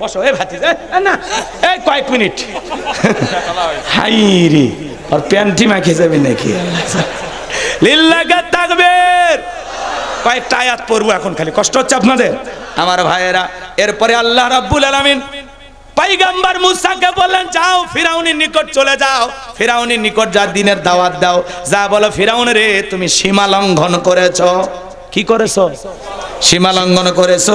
[SPEAKER 2] বসো। এই ভাতিজা, না এই কয়েক মিনিট। হাই রে, আর প্যান্টি মাখিয়ে যাবে নাকি? লিল্লাহে তাকবীর। কয়েকটা আয়াত পড়বো এখন, খালি কষ্ট হচ্ছে আপনাদের আমার ভাইয়েরা। এরপরে আল্লাহ রাব্বুল আলামিন পয়গম্বর মুসাকে বললেন, যাও ফিরাউনের নিকট চলে যাও, ফিরাউনের নিকট যা দিনের দাওয়াত দাও, যা বলো, ফিরাউন রে তুমি সীমা লঙ্ঘন করেছো। কি করেছো? সীমা লঙ্ঘন করেছো।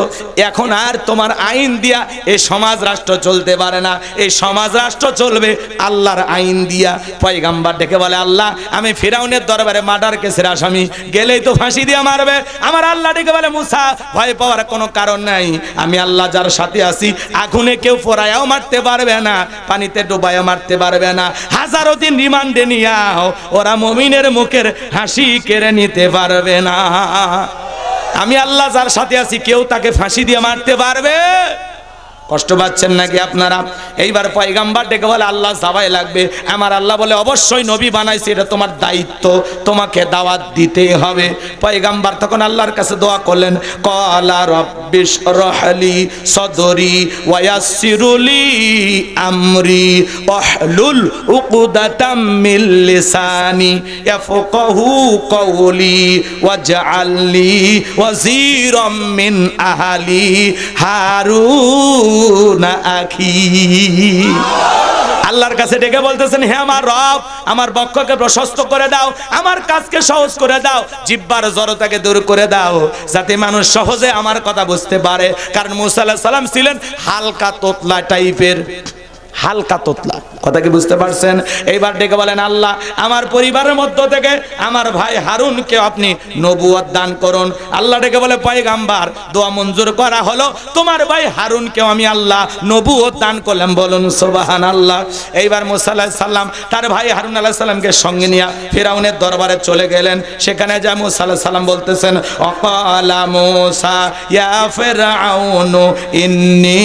[SPEAKER 2] এখন আর তোমার আইন দিয়া এই সমাজ রাষ্ট্র চলতে পারে না, এই সমাজ রাষ্ট্র চলবে আল্লাহর আইন দিয়া। পয়গম্বর ডেকে বলে, আল্লাহ আমি ফিরাউনের দরবারে মার্ডার কেসের আসামি, গেলেই তো ফাঁসি দিয়ে মারবে। আমার আল্লাহ ডেকে বলে, মুসা ভয় পাওয়ার কোনো কারণ নাই, আমি আল্লাহ যার সাথে আছি, আগুনে কেউ পোড়ায়াও মারতে পারবে না, পানিতে ডুবাইও মারতে পারবে না, হাজারো দিন রিমান্ডে নিয়াও ওরা মুমিনের মুখের হাসি কেড়ে নিতে পারবে না। আমি আল্লাহ যার সাথে আছি, কেউ তাকে ফাঁসি দিয়ে মারতে পারবে? কষ্ট পাচ্ছেন নাকি আপনারা? এইবার পয়গম্বর ডেকে বলে, আল্লাহ সবাই লাগবে। আমার আল্লাহ বলে, অবশ্যই নবী বানাইছে, এটা তোমার দায়িত্ব, তোমাকে দাওয়াত দিতেই হবে। পয়গম্বর তখন আল্লাহর কাছে দোয়া করলেন, ক্বালা রাব্বিশরাহ লি সাদরি ওয়া ইয়াসসিরলি আমরি ওয়াহলুল উকদাতাম মিন লিসানি ইয়াফকাহু কওলি ওয়াজআলনি ওয়াজিরাম মিন আহলি হারুন আখি। আল্লাহর কাছে ডেকে বলতেছেন, হে আমার রব, আমার বক্ষকে প্রশস্ত করে দাও, আমার কাজকে সহজ করে দাও, জিহ্বার জড়তাকে দূর করে দাও, যাতে মানুষ সহজে আমার কথা বুঝতে পারে। কারণ মুসা আলাইহিস সালাম ছিলেন হালকা তোতলা টাইপের, হালকা তোতলা, কথা কি বুঝতে পারছেন? এইবার ডেকে বলেন, আল্লাহ আমার পরিবারের মধ্য থেকে আমার ভাই হারুনকে আপনি নবুয়ত দান করুন। আল্লাহ ডেকে বলে, পয়গম্বর দোয়া মঞ্জুর করা হলো, তোমার ভাই হারুনকেও আমি আল্লাহ নবুয়ত দান করলাম, বলুন সুবহানাল্লাহ। এইবার মুসা আলাইহিস সালাম তার ভাই হারুন আলাইহিস সালামকে সঙ্গে নিয়ে ফিরাউনের দরবারে চলে গেলেন। সেখানে যা মুসা আলাইহিস সালাম বলতেছেন, অকালা মুসা ইয়া ফিরআউনু ইন্নী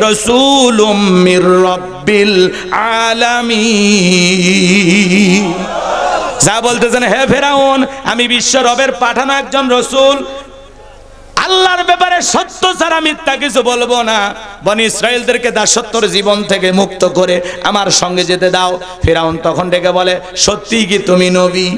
[SPEAKER 2] রাসূলুম মির রাব্বিল আলামিন। যা বলতেছেন, হে ফিরাউন, আমি বিশ্ব রবের পাঠানো একজন রাসূল, আল্লাহর ব্যাপারে সত্য ছাড়া মিথ্যা কিছু বলবো না। বনি ইসরাইলদেরকে দাসত্বর জীবন থেকে মুক্ত করে আমার সঙ্গে যেতে দাও। ফিরাউন তখন ডেকে বলে, সত্যি কি তুমি নবী?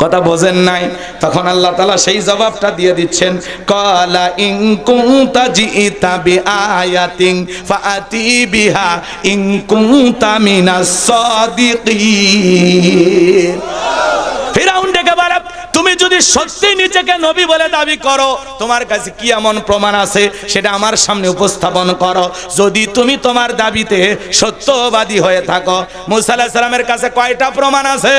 [SPEAKER 2] কথা বোঝেন নাই? তখন আল্লাহ তাআলা সেই জবাবটা দিয়ে দিচ্ছেন, ক্বালা ইন কুনতা জিইতা বিআয়াতিন ফাআতি বিহা ইন কুনতা মিনাস সাদিকিন। ফিরাউন ডেকে বলে, তুমি যদি সত্যি নিজেকে নবী বলে দাবি করো, তোমার কাছে কি এমন প্রমাণ আছে সেটা আমার সামনে উপস্থাপন করো। যদি তুমি তোমার দাবিতে সত্যবাদী হয়ে থাকো। মুসা আলাইহিস সালামের কাছে কয়টা প্রমাণ আছে?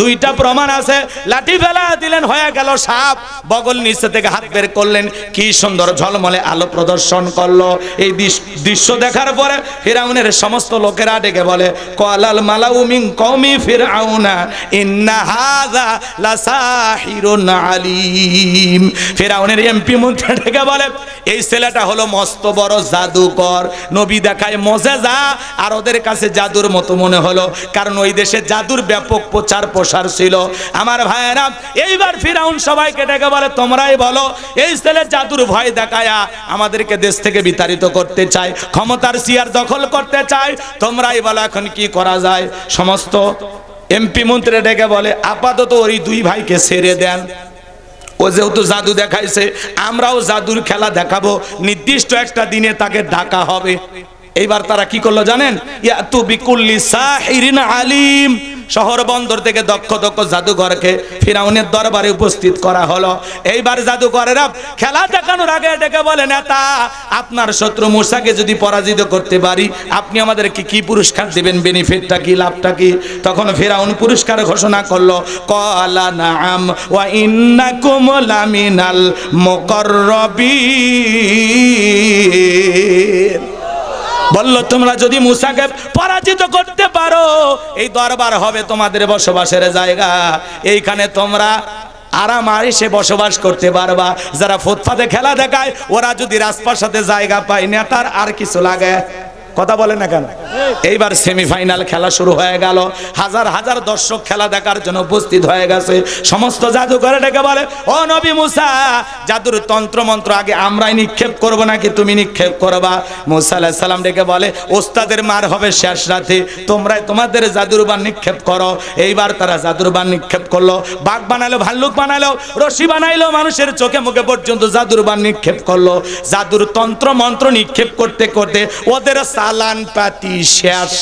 [SPEAKER 2] দুইটা প্রমাণ আছে। লাঠি ফেলা দিলেন, হয়ে গেল সাপ, বগল নিচে থেকে হাত বের করলেন, কি সুন্দর ঝলমলে আলো প্রদর্শন করলো। এই দৃশ্য দেখার পরে ফিরাউনের সমস্ত লোকেরা ডেকে বলে, ক্বালাল মালাউ মিন কওমি ফিরআউনা ইন্না হাযা লাসাহিরুন আলীম। ফিরাউনের এমপি মন্ত্রী ডেকে বলে, এই ছেলেটা হলো মস্ত বড় জাদুকর, নবী দেখায় মজেজা, আর ওদের কাছে জাদুর মতো মনে হলো, কারণ ওই দেশে জাদুর ব্যাপক প্রচার প্রসার ছিল। আমার ভাইয়েরা, এইবার ফিরাউন সবাইকে ডেকে বলে, তোমরাই বলো, এই ছেলে জাদুর ভয় দেখায়া আমাদেরকে দেশ থেকে বিতাড়িত করতে চায়, ক্ষমতার চেয়ার দখল করতে চায়, তোমরাই বলো এখন কি করা যায়। সমস্ত এমপি মন্ত্রী ডেকে বলে আপাতত ওই দুই ভাইকে ছেড়ে দেন, ও যেহেতু জাদু দেখাইছে আমরাও জাদুর খেলা দেখাবো, নির্দিষ্ট একটা দিনে তাকে ডাকা হবে। এইবার তারা কি করলো জানেন? ইয়াতু বিকুল্লি সাহিরিন আলিম, শহর বন্দর থেকে দক্ষ দক্ষ জাদুঘরকে ফিরাউনের দরবারে উপস্থিত করা হলো। এইবার জাদুঘরেরা খেলা দেখানোর আগে ডেকে বলে, নেতা আপনার শত্রু মূসাকে যদি পরাজিত করতে পারি আপনি আমাদেরকে কি পুরস্কার দিবেন, বেনিফিটটা কি, লাভটা কি? তখন ফিরাউন পুরস্কার ঘোষণা করলো, ক্বালা নাআম ওয়া ইন্নাকুম লামিনাল মুকাররাবিন। বলল তোমরা যদি মূসাকে পরাজিত করতে পারো এই দরবার হবে তোমাদের বসবাসের জায়গা, এইখানে তোমরা আরাম আয়েশে বসবাস করতে পারবা। যারা ফুটপাতে খেলা দেখায় ওরা যদি রাজপ্রাসাদে জায়গা পায় নেতার আর কিছু লাগে? কথা বলে না কেন? এইবার সেমিফাইনাল খেলা শুরু হয়ে গেল, হাজার হাজার দর্শক খেলা দেখার জন্য উপস্থিত হয়ে গেছে। সমস্ত জাদুঘরে ডেকে বলে, ও নবী মুসা, জাদুর তন্ত্র মন্ত্র আগে আমরাই নিক্ষেপ করব নাকি তুমি নিক্ষেপ করবা? মুসা আলাইহিস সালাম ডেকে বলে, ওস্তাদের মার হবে শেষ রাতে, তোমরাই তোমাদের জাদুর বান নিক্ষেপ করো। এইবার তারা জাদুর বান নিক্ষেপ করলো, বাঘ বানালো, ভাল্লুক বানালো, রশি বানাইলো, মানুষের চোখে মুখে পর্যন্ত জাদুর বান নিক্ষেপ করলো। জাদুর তন্ত্র মন্ত্র নিক্ষেপ করতে করতে ওদের চালান পাতি শেষ।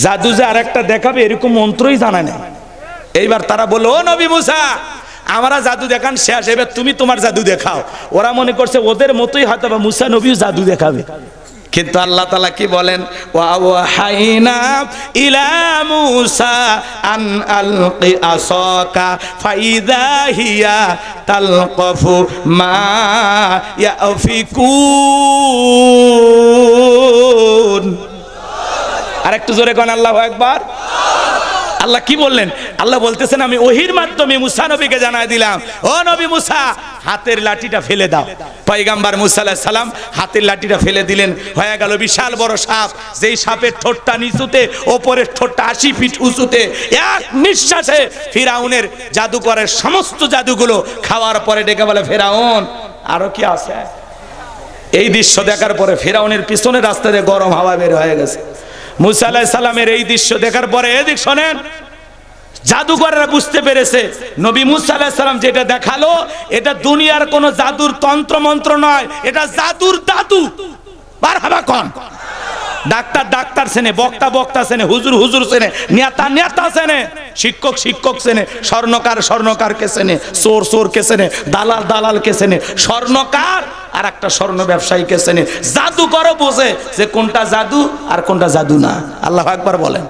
[SPEAKER 2] জাদু যে আরেকটা দেখাবে এরকম মন্ত্রই জানা নেই। এইবার তারা বললো, ও নবী মুসা, আমরা জাদু দেখান শেষ, এবার তুমি তোমার জাদু দেখাও। ওরা মনে করছে ওদের মতোই হয়তো বা মুসা নবীও জাদু দেখাবে, কিন্তু আল্লাহ তাআলা কি বলেন? ওয়া ওয়াহাইনা ইলা মুসা আন আলকি আসাকা ফাইযা হিয়া তালকাফু মা ইয়াফিকুন। আরেকটু জোরে কোন আল্লাহু আকবার। আল্লাহ কি বললেন? আল্লাহ বলতেছেন আমি ওহির মাধ্যমে মুসা নবীকে জানায় দিলাম, ও নবী মুসা হাতের লাঠিটা ফেলে দাও। পয়গম্বর মুসা আলাইহিস সালাম হাতের লাঠিটা ফেলে দিলেন, হয়ে গেল বিশাল বড় সাপ। যেই সাপের ঠোঁটটা নিচুতে, ওপরের ঠোঁটটা 80 ফিট উঁচুতে, এক নিঃশ্বাসে ফিরাউনের জাদুকরের সমস্ত জাদুগুলো খাওয়ার পরে ডেকে বলে, ফিরাউন আরো কি আছে? এই দৃশ্য দেখার পরে ফিরাউনের পিছনে রাস্তা দিয়ে গরম হাওয়া বের হয়ে গেছে। মুসা আলাইহিস সালামের এই দৃশ্য দেখার পরে এদিক শোনেন, জাদুকররা বুঝতে পেরেছে নবী মুসা আলাইহিস সালাম যেটা দেখালো এটা দুনিয়ার কোন জাদুর তন্ত্র মন্ত্র নয়, এটা জাদুর দাদু। মারহাবা কোন? ডাক্তার ডাক্তার চেনে, বক্তা বক্তা চেনে, হুজুর হুজুর চেনে, নেতা নেতা চেনে, শিক্ষক শিক্ষক চেনে, স্বর্ণকার স্বর্ণকারকে চেনে, চোর চোরকে চেনে, দালাল দালালকে চেনে, স্বর্ণকার আর একটা স্বর্ণ ব্যবসায়ীকে চেনে। জাদুকরও বোঝে যে কোনটা জাদু আর কোনটা জাদু না। আল্লাহু আকবার বলেন।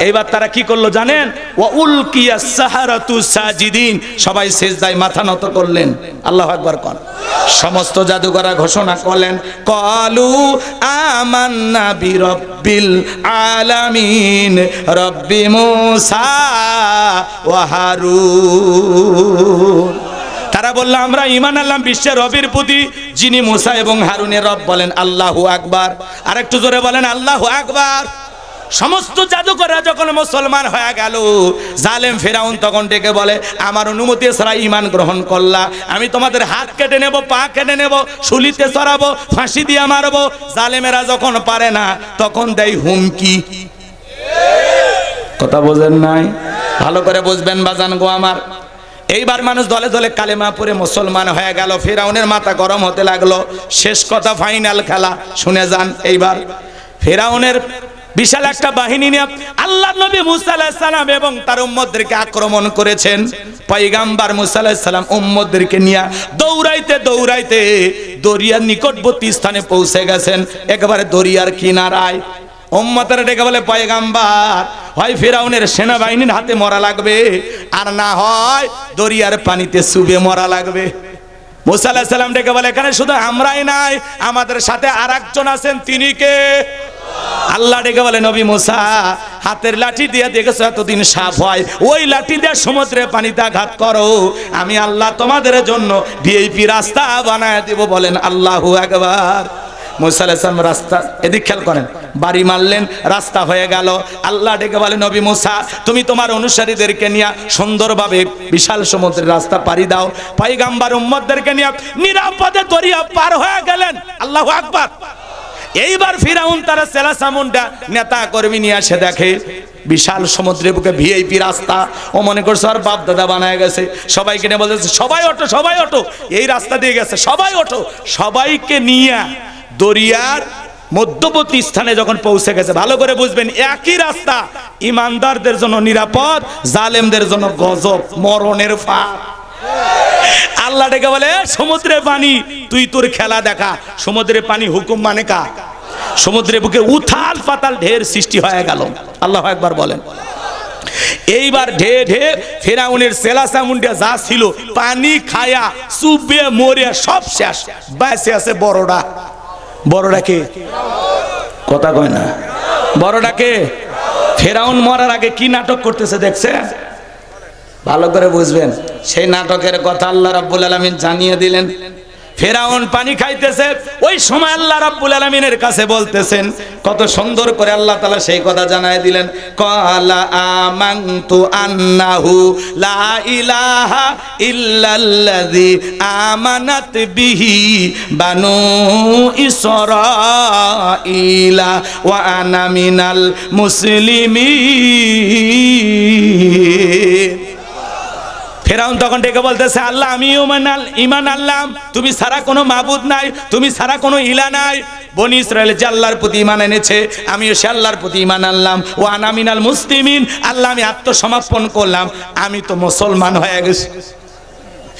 [SPEAKER 2] এইবার তারা কি করলো জানেন? ওয়া উলকিয়াস সাহারাতু সাজিদিন, সবাই সিজদায় মাথা নত করলেন। আল্লাহু আকবার কোন? সমস্ত জাদুকররা ঘোষণা করলেন, ক্বালু আমান্না বিরাব্বিল আলামিন রব্বি মুসা ওয়া হারুন। তারা বলল আমরা ঈমান আনলাম বিশ্বের রবের প্রতি যিনি মুসা এবং হারুনের রব। বলেন আল্লাহু আকবার। আর একটু জোরে বলেন আল্লাহু আকবার। সমস্ত জাদুকররা যখন মুসলমান হয়ে গেল, জালেম ফিরাউন তখন ডেকে বলে, আমার অনুমতি ছাড়া ঈমান গ্রহণ করলা, আমি তোমাদের হাত কেটে নেব, পা কেটে নেব, শুলিতে চড়াবো, ফাঁসি দিয়ে মারবো। জালেমেরা যখন পারে না তখন দেয় হুমকি। কথা বোঝেন নাই? ভালো করে বুঝবেন বাজান গো আমার। এইবার মানুষ দলে দলে কালেমা পড়ে মুসলমান হয়ে গেল। ফিরাউনের মাথা গরম হতে লাগলো। শেষ কথা, ফাইনাল খেলা শুনে যান। এইবার ফিরাউনের বিশাল একটা বাহিনী নিয়ে আল্লাহর নবী মুসা আলাইহিস সালাম এবং তার উম্মতদেরকে আক্রমণ করেছেন। পয়গম্বর মুসা আলাইহিস সালাম উম্মতদেরকে নিয়ে দৌড়াইতে দৌড়াইতে দরিয়ার নিকটবর্তী স্থানে পৌঁছে গেছেন, একেবারে দরিয়ার কিনারায়। উম্মতেরা ডেকে বলে, পয়গম্বর হয় ফিরাউনের সেনাবাহিনীর হাতে মরা লাগবে, আর না হয় দরিয়ার পানিতে চুবে মরা লাগবে। মুসা আলাইহিস সালাম ডেকে বলে, এখানে শুধু আমরাই নাই, আমাদের সাথে আরেকজন আছেন। তিনি কে? আল্লাহ ডেকে বলে, নবী মুসা হাতের লাঠি দিয়ে দেখেছো এতদিন সাপ হয়, ওই লাঠি দিয়ে সমুদ্রে পানিতে আঘাত করো, আমি আল্লাহ তোমাদের জন্য ভিআইপি রাস্তা বানায় দেব। বলেন আল্লাহু আকবার। মুসা আলাইহিস সালাম রাস্তা, এদিক খেয়াল করেন, বাড়ি মারলেন, রাস্তা হয়ে গেল। আল্লাহ ডেকে বলে, নবী মুসা তুমি তোমার অনুসারীদেরকে নিয়ে সুন্দরভাবে বিশাল সমুদ্রের রাস্তা পাড়ি দাও। পয়গম্বর উম্মতদেরকে নিয়ে নিরাপদে দরিয়া পার হয়ে গেলেন। আল্লাহু আকবার। এইবার ফিরাউন তার সেলা সামুন্ডা নেতা কর্মী নিয়ে আসে, দেখে বিশাল সমুদ্রের বুকে ভিআইপি রাস্তা, ও মনে করছে আর বাপ দাদা বানায় গেছে। সবাইকে নিয়ে বলতেছে সবাই ওঠো, সবাই ওঠো, এই রাস্তা দিয়ে গেছে, সবাই ওঠো। সবাইকে নিয়ে দরিয়ার মধ্যবর্তী স্থানে যখন পৌঁছে গেছে, ভালো করে বুঝবেন, একই রাস্তা, ইমানদারদের জন্য নিরাপদ, জালেমদের জন্য গজব, মরণের ফাঁদ। আল্লাহ ডেকে বলে সমুদ্রের পানি তুই তোর খেলা দেখা। সমুদ্রের পানি হুকুম মানে কা? সমুদ্রের বুকে উথাল পাতাল ঢের সৃষ্টি হয়ে গেল। আল্লাহু আকবার বলেন। এইবার ঢে ঢে ফেরাউনের সেলাসা মুন্ডিয়া যা ছিল পানি খায়া চুবে মরে সব শেষ, বেঁচে আছে বড়টা। বড়টাকে কথা কয় না, বড়টাকে ফেরাউন মরার আগে কি নাটক করতেছে দেখছেন? ভালো করে বুঝবেন, সেই নাটকের কথা আল্লাহ রাব্বুল আলামিন জানিয়ে দিলেন। ফেরাউন পানি খাইতেছে, ওই সময় আল্লাহ রাব্বুল আলামিনের কাছে বলতেছেন, কত সুন্দর করে আল্লাহ তাআলা সেই কথা জানায় দিলেন, ক্বালা আমানতু আন্নাহু লা ইলাহা ইল্লাল্লাযী আমানাত বিহি বানু ইসরাঈলা ওয়া আনা মিনাল মুসলিমিন। ফেরাউন তখন ডেকে বলতেছে, আল্লাহ আমি ঈমান আনলাম, তুমি ছাড়া কোনো মাবুদ নাই, তুমি ছাড়া কোনো ইলা নাই। বনি ইসরাইল যে আল্লাহর প্রতি ঈমান এনেছে, আমিও সে আল্লাহর প্রতি ঈমান আনলাম। ও আনা মিনাল মুসলিমিন, আল্লাহ আমি আত্মসমর্পণ করলাম, আমি তো মুসলমান হয়ে গেছি।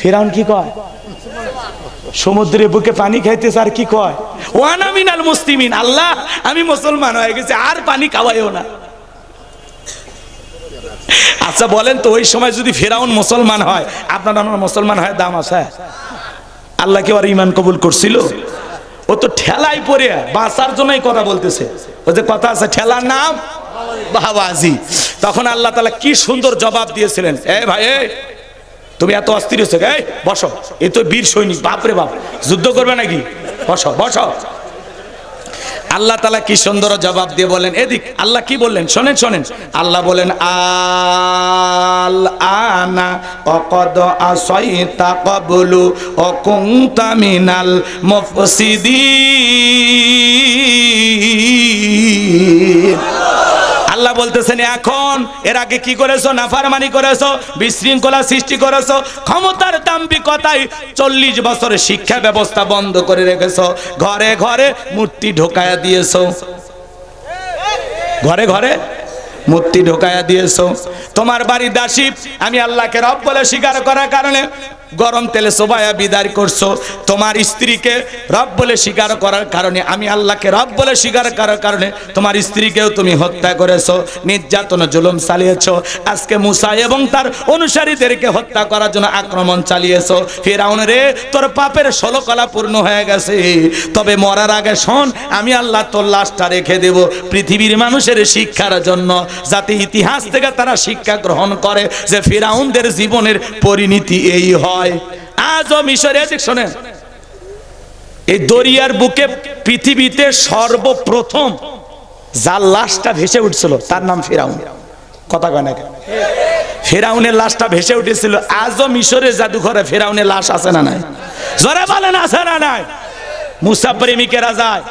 [SPEAKER 2] ফেরাউন কি কয়? সমুদ্রের বুকে পানি খাইতেছে আর কি কয়? ও আনা মিনাল মুসলিমিন, আল্লাহ আমি মুসলমান হয়ে গেছি, আর পানি খাওয়াইও না। আচ্ছা বলেন তো, ওই সময় যদি ফেরাউন মুসলমান হয়, আপনার আমার মুসলমান হয় দাম আছে? আল্লাহ কি আর ঈমান কবুল করছিল? ও তো ঠেলাই পড়ে বাঁচার জন্যই কথা বলতেছে। ও যে কথা আছে, ঠেলার নাম বাবাজি। তখন আল্লাহ তাআলা কি সুন্দর জবাব দিয়েছিলেন, এ ভাই তুমি এত অস্থির হয়েছে, এই বসো, এ তো বীর সৈনিক, বাপরে বাপ, যুদ্ধ করবে নাকি? বসো বসো। আল্লাহ তাআলা কি সুন্দর জবাব দিয়ে বলেন, এদিক আল্লাহ কি বললেন শোনেন শোনেন। আল্লাহ বলেন, আল আনা ওয়াকাদ আসাইতা ক্বাবলু ওয়া কুনতা মিনাল মুফসিদিন। আল্লাহ বলতেছেন, এখন এর আগে কি করেছো? নাফরমানি করেছো, বিশৃঙ্খলা সৃষ্টি করেছো, ক্ষমতার দাম্ভিকতায় 40 বছরের শিক্ষা ব্যবস্থা বন্ধ করে রেখেছো, ঘরে ঘরে মূর্তি ঢোকায়া দিয়েছো, ঘরে ঘরে মূর্তি ঢোকায়া দিয়েছো। তোমার বাড়ি দাসী, আমি আল্লাহকে রব বলে স্বীকার করার কারণে গরম তেলে চোবায়া বিদায় করছো। তোমার স্ত্রীকে রব বলে স্বীকার করার কারণে, আমি আল্লাহকে রব বলে স্বীকার করার কারণে তোমার স্ত্রীকেও তুমি হত্যা করেছো, নির্যাতন জুলুম চালিয়েছো। আজকে মুসা এবং তার অনুসারীদেরকে হত্যা করার জন্য আক্রমণ চালিয়েছো। ফিরআউন রে, তোর পাপের 16 কলা পূর্ণ হয়ে গেছে, তবে মরার আগে শোন, আমি আল্লাহ তোর লাশটা রেখে দেব পৃথিবীর মানুষের শিক্ষার জন্য, যাতে ইতিহাস থেকে তারা শিক্ষা গ্রহণ করে যে ফিরআউনদের জীবনের পরিণতি এই হয়। আজও মিশরে শোনেন, এই দরিয়ার বুকে পৃথিবীতে সর্বপ্রথম যার লাশটা ভেসে উঠছিল তার নাম ফিরআউন। কথা কয় না? ফিরআউনের লাশটা ভেসে উঠেছিল। আজও মিশরের জাদুঘরে ফিরআউনের লাশ আছে না নাই? জোরে বলেন আছে না নাই? মুসা প্রেমিকেরা যায়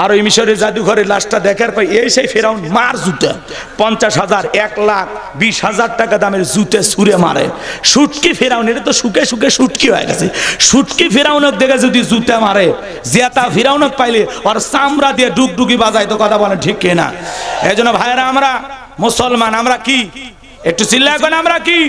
[SPEAKER 2] আর ওই মিশরের জাদুঘরের লাশটা দেখার পর এই সেই ফেরাউন মার জুতে 50,000 1,20,000 টাকা দামের জুতে ছুঁড়ে মারে। সুটকি ফেরাউন, এটা তো শুকে শুকে সুটকি হয়ে গেছে। সুটকি ফেরাউনক দেখে যদি জুতে মারে, জেতা ফেরাউনক পাইলে ওর চামড়া দিয়ে ডুগডুগি বাজায়। তো কথা বলেন ঠিক কিনা? এই জন্য ভাইয়েরা, আমরা মুসলমান, আমরা কি একটু চিল্লায় কোন, আমরা কি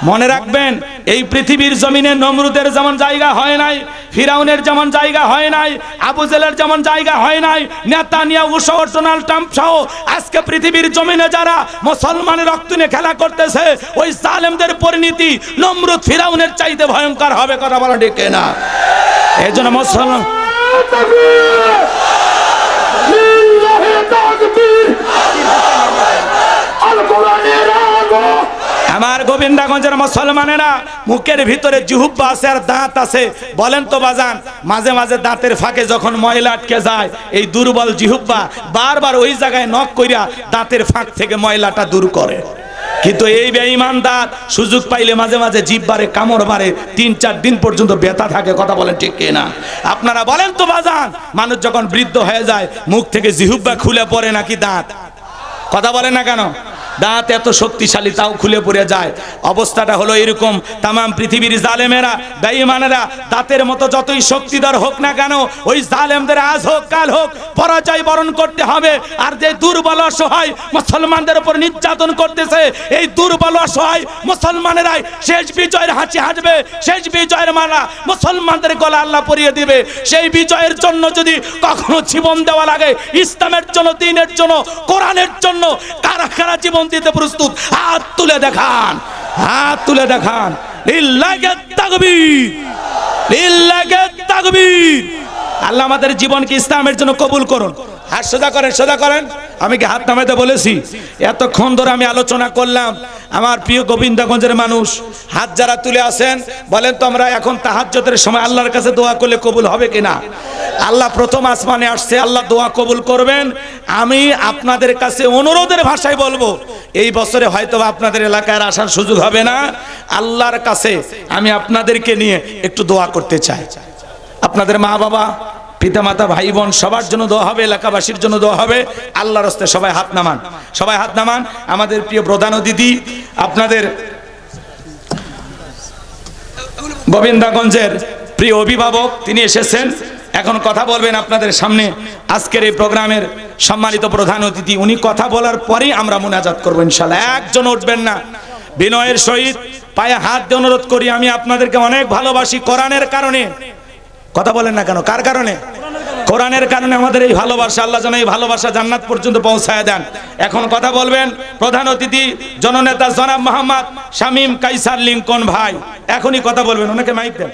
[SPEAKER 2] মনে রাখবেন, এই পৃথিবীর জমিনে নমরুদের যেমন জায়গা হয় নাই, ফিরাউনের যেমন জায়গা হয় নাই, আবু জেলের যেমন জায়গা হয় নাই, নেতানিয়াহু সহ ডোনাল্ড ট্রাম্প সহ আজকে পৃথিবীর জমিনে যারা মুসলমানের রক্ত নিয়ে খেলা করতেছে, ওই জালেমদের পরিণতি নমরুদ ফিরাউনের চাইতে ভয়ঙ্কর হবে। কথা বলা ঠিক না? এই জন্য মুসলমান আমার গোবিন্দাগঞ্জের মুসলমানেরা, মুখের ভিতরে জিহ্বা আছে আর দাঁত আছে। বলেন তো বাজান, মাঝে মাঝে দাঁতের ফাঁকে যখন ময়লা আটকে যায়, এই দুর্বল জিহ্বা বারবার ওই জায়গায় নখ কইরা দাঁতের ফাঁক থেকে ময়লাটা দূর করে। কিন্তু এই বেঈমানদার সুযোগ পাইলে মাঝে মাঝে জিভ বারে, কামড় বারে, 3-4 দিন পর্যন্ত ব্যথা থাকে। কথা বলেন ঠিক কিনা? আপনারা বলেন তো বাজান, মানুষ যখন বৃদ্ধ হয়ে যায় মুখ থেকে জিহ্বা খুলে পড়ে নাকি দাঁত? কথা বলেন না কেন? দাঁত এত শক্তিশালী তাও খুলে পড়ে যায়। অবস্থাটা হলো এরকম। তাম পৃথিবীর জালেমেরা, বেঈমানেরা দাঁতের মতো যতই শক্তিধর হোক না কেন, ওই জালেমদের আজ হোক কাল হোক পরাজয় বরণ করতে হবে। আর যে দুর্বল অসহায় মুসলমানদের উপর নির্যাতন করতেছে, এই দুর্বল অসহায় মুসলমানেরাই শেষ বিজয়ের হাসি হাসবে, শেষ বিজয়ের মালা মুসলমানদের গলা আল্লাহ পরিয়ে দিবে। সেই বিজয়ের জন্য যদি কখনো জীবন দেওয়া লাগে, ইসলামের জন্য, দ্বীনের জন্য, কোরআনের জন্য, কারা কারা জীবন দিতে প্রস্তুত? হাত তুলে দেখান, হাত তুলে দেখান। লিল্লাহি তাকবীর, লিল্লাহি তাকবীর। আল্লাহ আমাদের জীবনকে ইসলামের জন্য কবুল করুন। হাত সোজা করেন, সোজা করেন। আমি কি হাত নামাইতে বলেছি? এতক্ষণ ধরে আমি আলোচনা করলাম। আমার প্রিয় গোবিন্দগঞ্জের মানুষ, হাত যারা তুলে আসেন, বলেন তো আমরা এখন তাহাজ্জুদের সময় আল্লাহর কাছে দোয়া করলে কবুল হবে কিনা? আল্লাহ প্রথম আসমানে আসছে, আল্লাহ দোয়া কবুল করবেন। আমি আপনাদের কাছে অনুরোধের ভাষায় বলবো, এই বছরে হয়তো আপনাদের এলাকায় আসার সুযোগ হবে না। আল্লাহর কাছে আমি আপনাদেরকে নিয়ে একটু দোয়া করতে চাই। আপনাদের মা বাবা, পিতামাতা, ভাই বোন সবার জন্য দোয়া হবে, এলাকাবাসীর জন্য দোয়া হবে। আল্লাহর রাস্তে সবাই হাত নামান, সবাই হাত নামান। আমাদের প্রিয় প্রধান অতিথি, আপনাদের গোবিন্দগঞ্জের প্রিয় অভিভাবক, তিনি এসেছেন, এখন কথা বলবেন আপনাদের সামনে। আজকের এই প্রোগ্রামের সম্মানিত প্রধান অতিথি, উনি কথা বলার পরেই আমরা মুনাজাত করবো ইনশাআল্লাহ। একজন উঠবেন না। বিনয়ের সহিত পায়ে হাত দিয়ে অনুরোধ করি, আমি আপনাদেরকে অনেক ভালোবাসি কোরআনের কারণে। কথা বলেন না কেন? কার কারণে? কোরআনের কারণে আমাদের এই ভালোবাসা। আল্লাহ যেন এই ভালোবাসা জান্নাত পর্যন্ত পৌঁছায় দেন। এখন কথা বলবেন প্রধান অতিথি জননেতা জনাব মোহাম্মদ শামীম কাইসার লিংকন ভাই, এখনই কথা বলবেন। ওনাকে মাইক দেন।